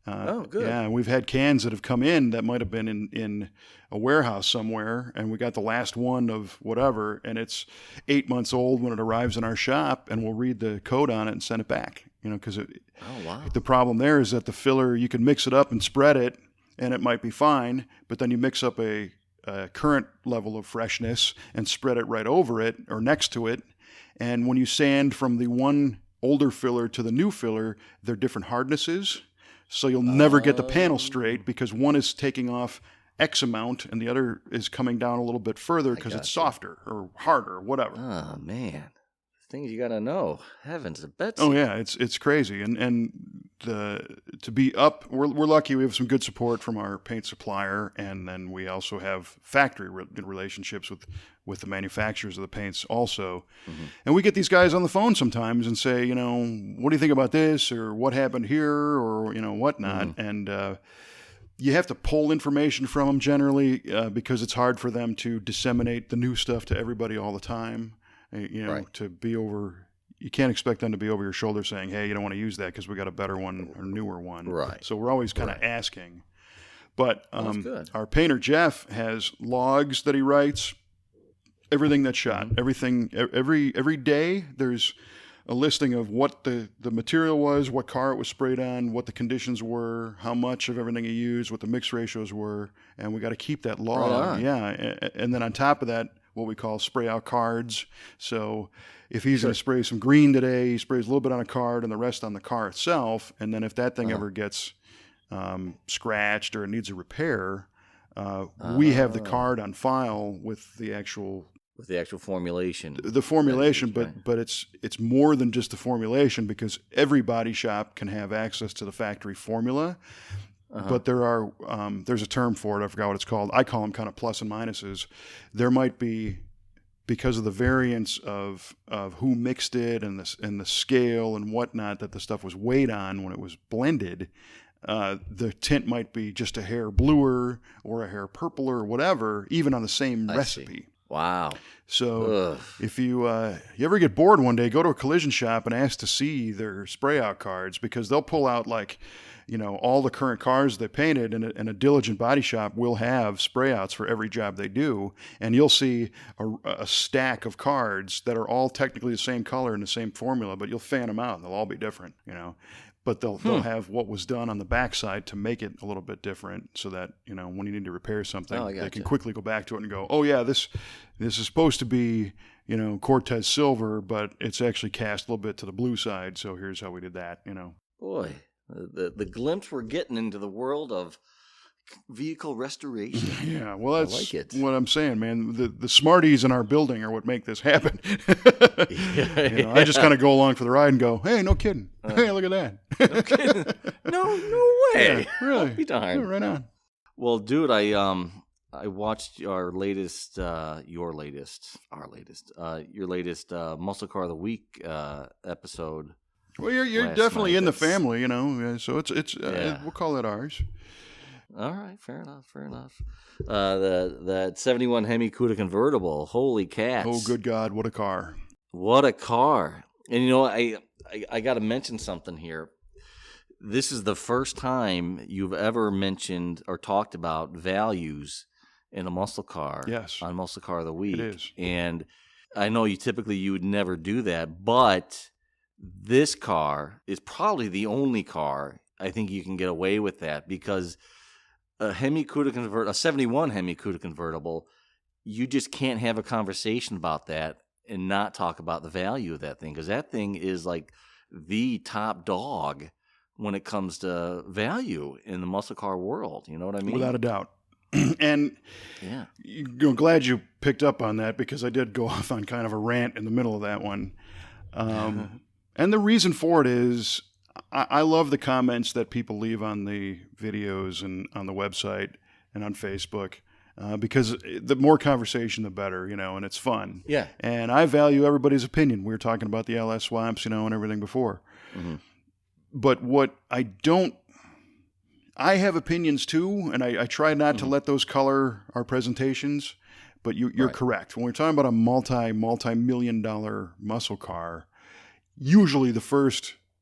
Good. Yeah, and we've had cans that have come in that might have been in a warehouse somewhere, and we got the last one of whatever, and it's 8 months old when it arrives in our shop, and we'll read the code on it and send it back. Because the problem there is that the filler, you can mix it up and spread it, and it might be fine, but then you mix up a current level of freshness and spread it right over it or next to it, and when you sand from the one older filler to the new filler, they're different hardnesses. So you'll never get the panel straight because one is taking off X amount and the other is coming down a little bit further because it's softer or harder or whatever. Oh, man. Things you got to know. Heavens, Betsy. Oh, yeah. It's crazy. And to be up, we're lucky we have some good support from our paint supplier. And then we also have factory relationships with the manufacturers of the paints also. And we get these guys on the phone sometimes and say, what do you think about this, or what happened here, or, whatnot. And you have to pull information from them generally because it's hard for them to disseminate the new stuff to everybody all the time. To be over, you can't expect them to be over your shoulder saying, hey, you don't want to use that because we got a better one or newer one. Right. So we're always kind of asking. But good. Our painter, Jeff, has logs that he writes, everything that's shot, everything, every day there's a listing of what the material was, what car it was sprayed on, what the conditions were, how much of everything he used, what the mix ratios were, and we got to keep that log. Right on. Yeah, and then on top of that, what we call spray out cards. So if he's going to spray some green today, he sprays a little bit on a card and the rest on the car itself. And then if that thing ever gets scratched or it needs a repair, we have the card on file with the actual formulation. The formulation, but it's more than just the formulation because every body shop can have access to the factory formula. But there's a term for it. I forgot what it's called. I call them kind of plus and minuses. There might be, because of the variance of who mixed it and the scale and whatnot that the stuff was weighed on when it was blended, the tint might be just a hair bluer or a hair purpler or whatever, even on the same recipe. See. Wow. So if you ever get bored one day, go to a collision shop and ask to see their spray out cards because they'll pull out all the current cars they painted, and a diligent body shop will have spray outs for every job they do. And you'll see a stack of cards that are all technically the same color and the same formula, but you'll fan them out and they'll all be different, But they'll have what was done on the backside to make it a little bit different so that, when you need to repair something, they can quickly go back to it and go, oh, yeah, this is supposed to be, Cortez silver, but it's actually cast a little bit to the blue side. So here's how we did that, Boy, the glimpse we're getting into the world of vehicle restoration. Yeah, well, that's like it. what I'm saying, man. The smarties in our building are what make this happen. I just kind of go along for the ride and go, hey, no kidding. Hey, look at that. No way. Yeah, really. Be darned. Yeah, right on. Well, dude, I watched your latest Muscle Car of the Week episode. Well, you're last definitely night. in the That's- family, so it's Yeah. we'll call it ours. All right, fair enough. That 71 Hemi Cuda convertible. Holy cats! Oh, good God, what a car! What a car! And I got to mention something here. This is the first time you've ever mentioned or talked about values in a muscle car. Yes. On Muscle Car of the Week. It is. And I know you would never do that, but this car is probably the only car I think you can get away with that, because a 71 Hemi Cuda convertible, you just can't have a conversation about that and not talk about the value of that thing, because that thing is like the top dog when it comes to value in the muscle car world. You know what I mean? Without a doubt. And Yeah. I'm glad you picked up on that, because I did go off on kind of a rant in the middle of that one. And the reason for it is I love the comments that people leave on the videos and on the website and on Facebook, because the more conversation, the better, and it's fun. Yeah. And I value everybody's opinion. We were talking about the LS swaps, and everything before. Mm-hmm. But what I have opinions too, and I try not to let those color our presentations. But you're Right. correct. When we're talking about a multi-million-dollar muscle car, usually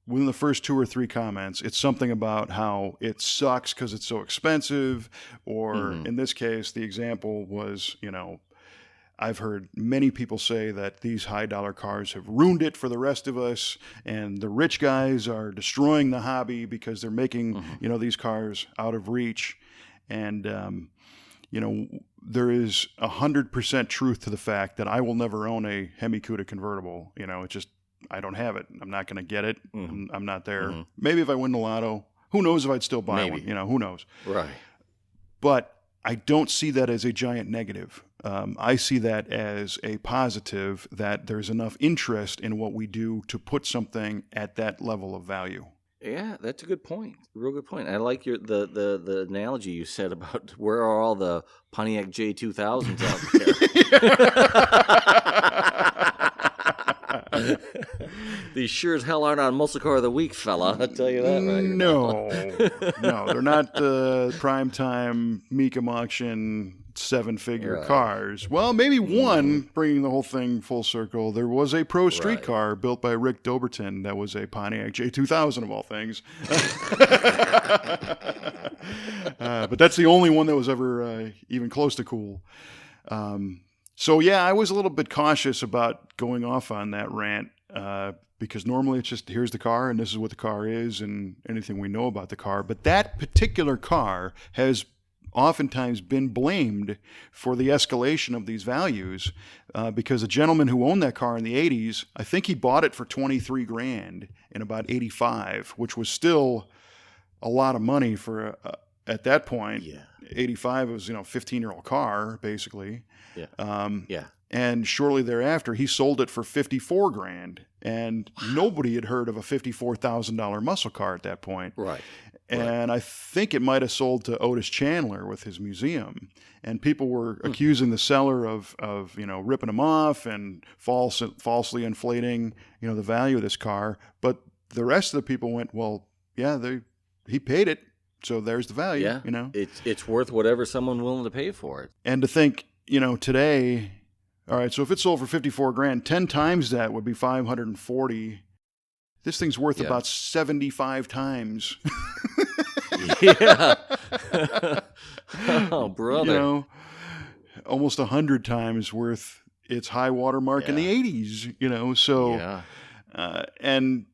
within the first 2 or 3 comments, it's something about how it sucks because it's so expensive, or in this case, the example was, I've heard many people say that these high-dollar cars have ruined it for the rest of us, and the rich guys are destroying the hobby because they're making, these cars out of reach. And, there is 100% truth to the fact that I will never own a Hemi Cuda convertible. It's just, I don't have it. I'm not going to get it. I'm not there. Maybe if I win the lotto, who knows if I'd still buy Maybe. one, who knows. Right. But I don't see that as a giant negative. I see that as a positive, that there's enough interest in what we do to put something at that level of value. Yeah, that's a good point. Real good point. I like the analogy you said about where are all the Pontiac J2000s out there. These sure as hell aren't on Muscle Car of the Week, fella. I'll tell you that right No, they're not the primetime Mecum auction 7-figure cars. Well, maybe one, bringing the whole thing full circle. There was a pro street car built by Rick Doberton that was a Pontiac J2000 of all things. But that's the only one that was ever even close to cool. So yeah, I was a little bit cautious about going off on that rant, because normally it's just, here's the car and this is what the car is and anything we know about the car. But that particular car has oftentimes been blamed for the escalation of these values, because a gentleman who owned that car in the 80s, I think he bought it for $23,000 in about 85, which was still a lot of money for at that point. Yeah. 85 was, 15-year-old car basically. Yeah. Yeah. And shortly thereafter, he sold it for $54,000, and nobody had heard of a $54,000 muscle car at that point. Right. And I think it might have sold to Otis Chandler with his museum, and people were accusing the seller of ripping him off and falsely inflating the value of this car. But the rest of the people went, well, yeah, he paid it, so there's the value. Yeah. It's worth whatever someone willing to pay for it. And to think, today, all right, so if it sold for $54,000, 10 times that would be $540. This thing's worth about 75 times. Yeah. Oh, brother. Almost 100 times worth its high water mark in the 80s, so, and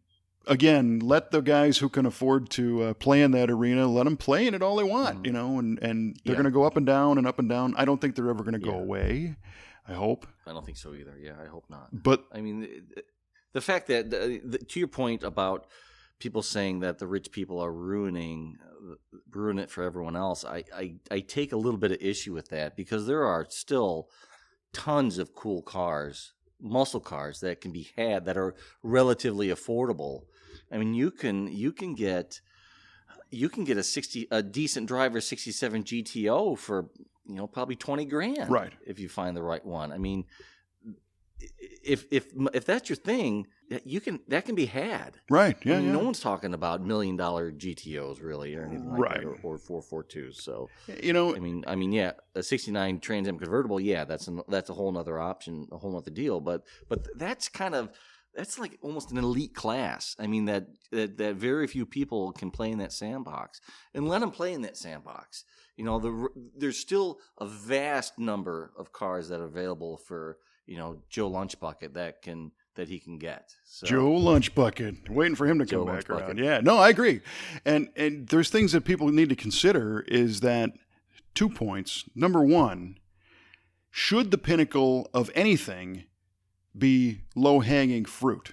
again, let the guys who can afford to play in that arena, let them play in it all they want, and they're going to go up and down and up and down. I don't think they're ever going to go away. I hope. I don't think so either. Yeah, I hope not. But I mean, the fact that, to your point about people saying that the rich people are ruin it for everyone else. I take a little bit of issue with that, because there are still tons of cool cars, muscle cars, that can be had that are relatively affordable. I mean, you can get a decent driver 67 GTO for, probably 20 grand, Right. if you find the right one. I mean, if that's your thing, that can be had. Right. Yeah. I mean, yeah. no one's talking about $1 million GTOs really, or anything like Right. that, or 442s. So You I mean, yeah, a '69 Trans Am convertible, yeah, that's a whole nother option, a whole nother deal. But that's like almost an elite class. I mean, that very few people can play in that sandbox, and let them play in that sandbox. There's still a vast number of cars that are available for Joe Lunchbucket that he can get. So, Joe Lunchbucket, waiting for him to Joe come back Lunchbucket. around. Yeah, no, I agree. And there's things that people need to consider, is that 2 points. Number one, should the pinnacle of anything be low-hanging fruit,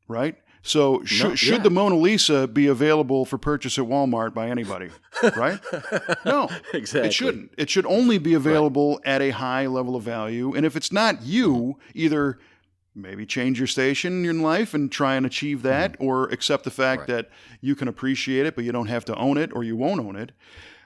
right? So should the Mona Lisa be available for purchase at Walmart by anybody, right? No, Exactly. it shouldn't. It should only be available at a high level of value. And if it's not you, either maybe change your station in life and try and achieve that, or accept the fact that you can appreciate it, but you don't have to own it, or you won't own it.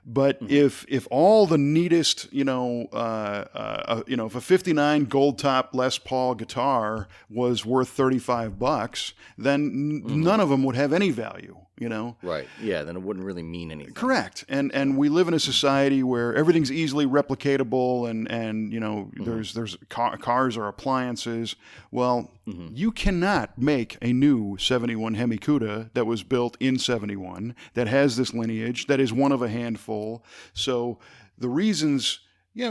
But if all the neatest, if a '59 gold top Les Paul guitar was worth $35, then none of them would have any value. Right. Yeah. Then it wouldn't really mean anything. Correct. And we live in a society where everything's easily replicatable, and there's cars are appliances. Well, you cannot make a new 71 Hemi Cuda that was built in 71 that has this lineage, that is one of a handful. So the reasons,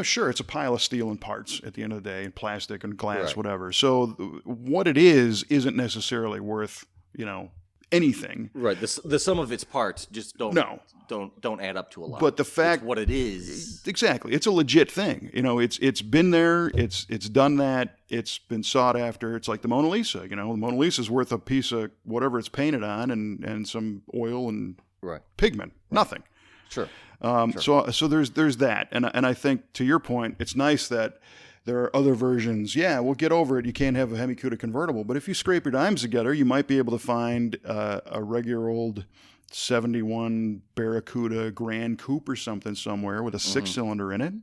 sure, it's a pile of steel and parts at the end of the day, and plastic and glass, Right. whatever. So what it isn't necessarily worth, anything. Right. The sum of its parts just don't add up to a lot. But the fact, It's what it is. exactly, it's a legit thing. It's been there. It's done that. It's been sought after. It's like the Mona Lisa. The Mona Lisa's worth a piece of whatever it's painted on, and some oil and Right. pigment. Nothing. Sure. So there's that, and I think, to your point, it's nice that there are other versions. Yeah, we'll get over it. You can't have a Hemi Cuda convertible, but if you scrape your dimes together, you might be able to find a regular old 71 Barracuda Grand Coupe or something somewhere with a 6-cylinder in it,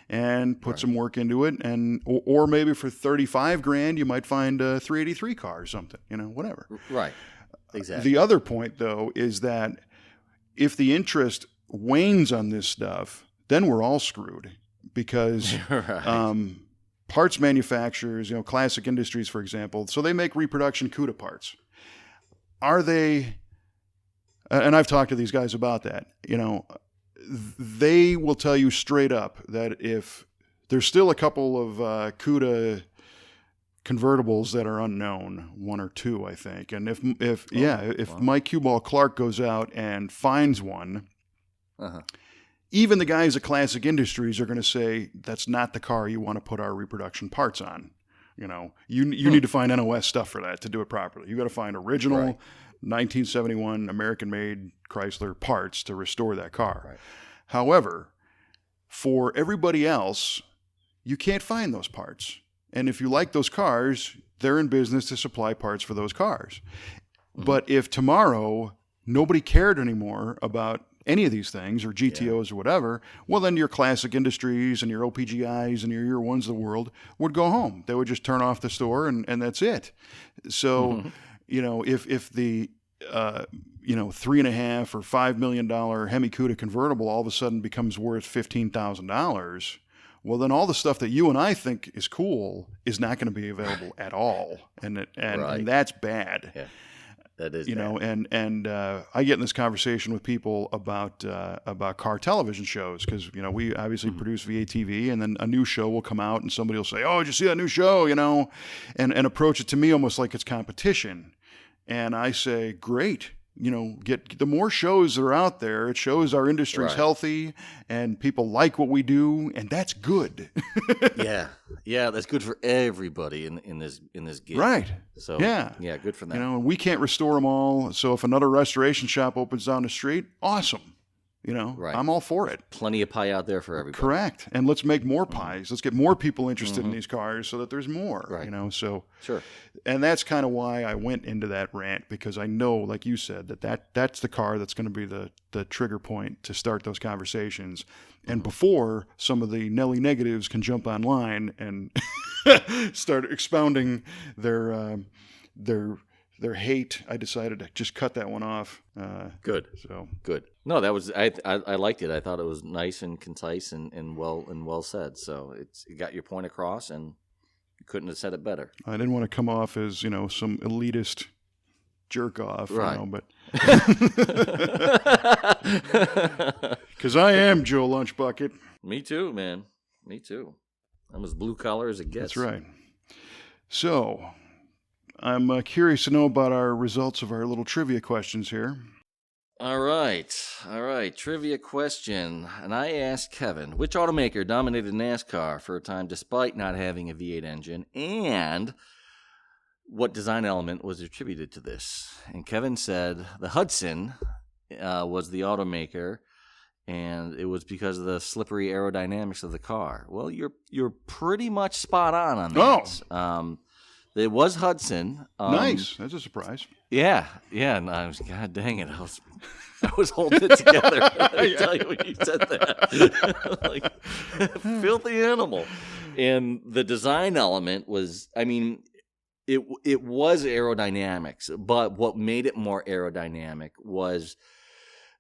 and put some work into it, and or maybe for 35 grand you might find a 383 car or something. Whatever. Right. Exactly. The other point, though, is that if the interest wanes on this stuff, then we're all screwed, because Right. parts manufacturers, Classic Industries, for example, so they make reproduction CUDA parts. Are they, and I've talked to these guys about that, they will tell you straight up that if there's still a couple of CUDA convertibles that are unknown, one or two, I think. And if Mike Cuball Clark goes out and finds one, even the guys at Classic Industries are going to say, that's not the car you want to put our reproduction parts on. You need to find NOS stuff for that to do it properly. You got to find original 1971 American-made Chrysler parts to restore that car. Right. However, for everybody else, you can't find those parts. And if you like those cars, they're in business to supply parts for those cars. But if tomorrow nobody cared anymore about any of these things, or GTOs or whatever, well, then your Classic Industries and your OPGIs and your Year Ones of the world would go home. They would just turn off the store, and that's it. So, if the $3.5 or $5 million Hemi Cuda convertible all of a sudden becomes worth $15,000, well, then all the stuff that you and I think is cool is not going to be available at all, and that's bad. Yeah. That is, and I get in this conversation with people about car television shows, because we obviously produce VATV, and then a new show will come out, and somebody will say, "Oh, did you see that new show?" And approach it to me almost like it's competition, and I say, "Great, get the more shows that are out there, it shows our industry's Right. healthy and people like what we do, and that's good. Yeah, that's good for everybody in this gig. Right. So Yeah. good for them. And we can't restore them all. So if another restoration shop opens down the street, awesome. Right. I'm all for it. Plenty of pie out there for everybody. Correct. And let's make more pies. Let's get more people interested in these cars so that there's more, Right. So, Sure. and that's kind of why I went into that rant, because I know, like you said, that's the car that's going to be the trigger point to start those conversations. And before some of the Nelly negatives can jump online and start expounding their hate, I decided to just cut that one off. Good. So Good. No, that was I liked it. I thought it was nice and concise and well said. So it got your point across, and you couldn't have said it better. I didn't want to come off as some elitist jerk off, Right. but because I am Joe Lunchbucket. Me too, man. Me too. I'm as blue collar as it gets. That's right. So I'm curious to know about our results of our little trivia questions here. All right. Trivia question. And I asked Kevin, which automaker dominated NASCAR for a time despite not having a V8 engine, and what design element was attributed to this? And Kevin said the Hudson was the automaker, and it was because of the slippery aerodynamics of the car. Well, you're pretty much spot on that. Oh. It was Hudson. Nice. That's a surprise. Yeah. And I was, God dang it, I was holding it together. I tell you when you said that, like filthy animal. And the design element was, it was aerodynamics, but what made it more aerodynamic was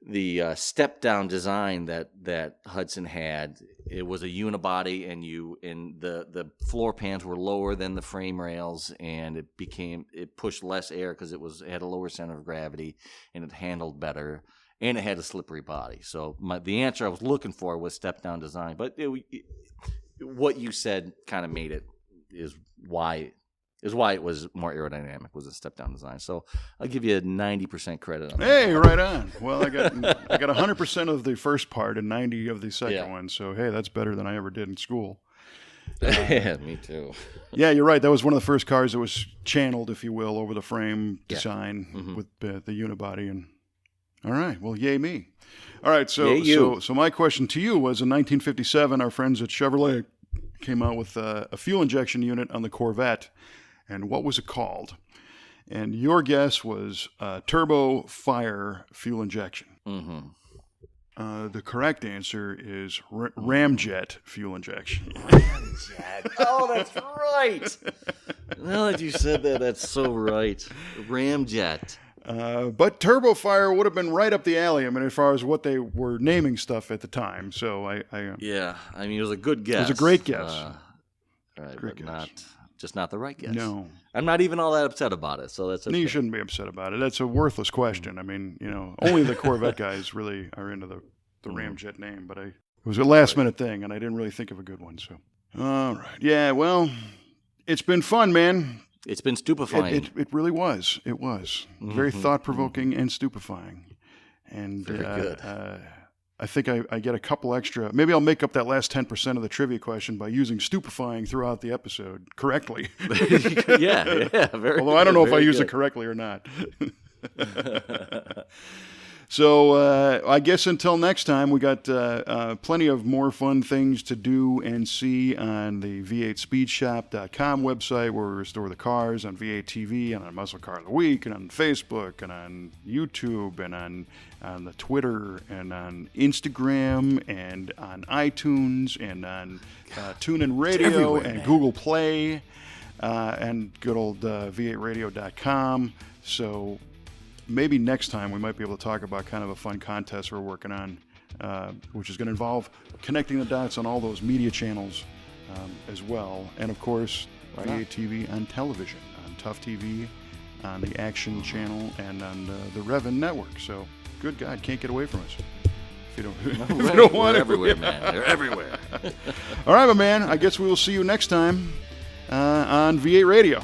the step-down design that Hudson had. It was a unibody, and the floor pans were lower than the frame rails, and it pushed less air because it had a lower center of gravity, and it handled better, and it had a slippery body. So the answer I was looking for was step-down design, but what you said kind of made it is why it was more aerodynamic, was a step-down design. So I'll give you a 90% credit on that. Hey, right on. Well, I got 100% of the first part and 90 of the second one. So hey, that's better than I ever did in school. Yeah, me too. Yeah, you're right. That was one of the first cars that was channeled, if you will, over the frame design with the unibody. And all right, well, yay me. All right, so Yay you. so my question to you was: in 1957, our friends at Chevrolet came out with a fuel injection unit on the Corvette. And what was it called? And your guess was turbo fire fuel injection. Mm-hmm. The correct answer is ramjet fuel injection. Ramjet. Oh, that's right. Now that you said that, that's so right. Ramjet. But turbo fire would have been right up the alley. I mean, as far as what they were naming stuff at the time. So Yeah, it was a good guess. It was a great guess. Right, Great but guess. just not the right guess. No. I'm not even all that upset about it, so that's okay. No, you shouldn't be upset about it. That's a worthless question. I mean, only the Corvette guys really are into the ramjet name. But it was a last minute thing, and I didn't really think of a good one. So, all right, yeah. Well, it's been fun, man. It's been stupefying. It really was. It was very thought provoking and stupefying. And Very good. I think I get a couple extra. Maybe I'll make up that last 10% of the trivia question by using stupefying throughout the episode correctly. yeah, very. Although I don't know if I very use good. it correctly or not. So I guess until next time, we got plenty of more fun things to do and see on the V8speedshop.com website, where we restore the cars, on V8 TV, and on Muscle Car of the Week, and on Facebook, and on YouTube, and on the Twitter, and on Instagram, and on iTunes, and on TuneIn Radio, everywhere, and man. Google Play, and good old V8Radio.com. So maybe next time we might be able to talk about kind of a fun contest we're working on, which is going to involve connecting the dots on all those media channels as well. And of course, V8 TV on television, on Tough TV, on the Action Channel, and on the Revin Network. So, good God, can't get away from us. If you don't, if you don't want They're it. everywhere, man. They're everywhere. All right, my man. I guess we will see you next time on V8 Radio.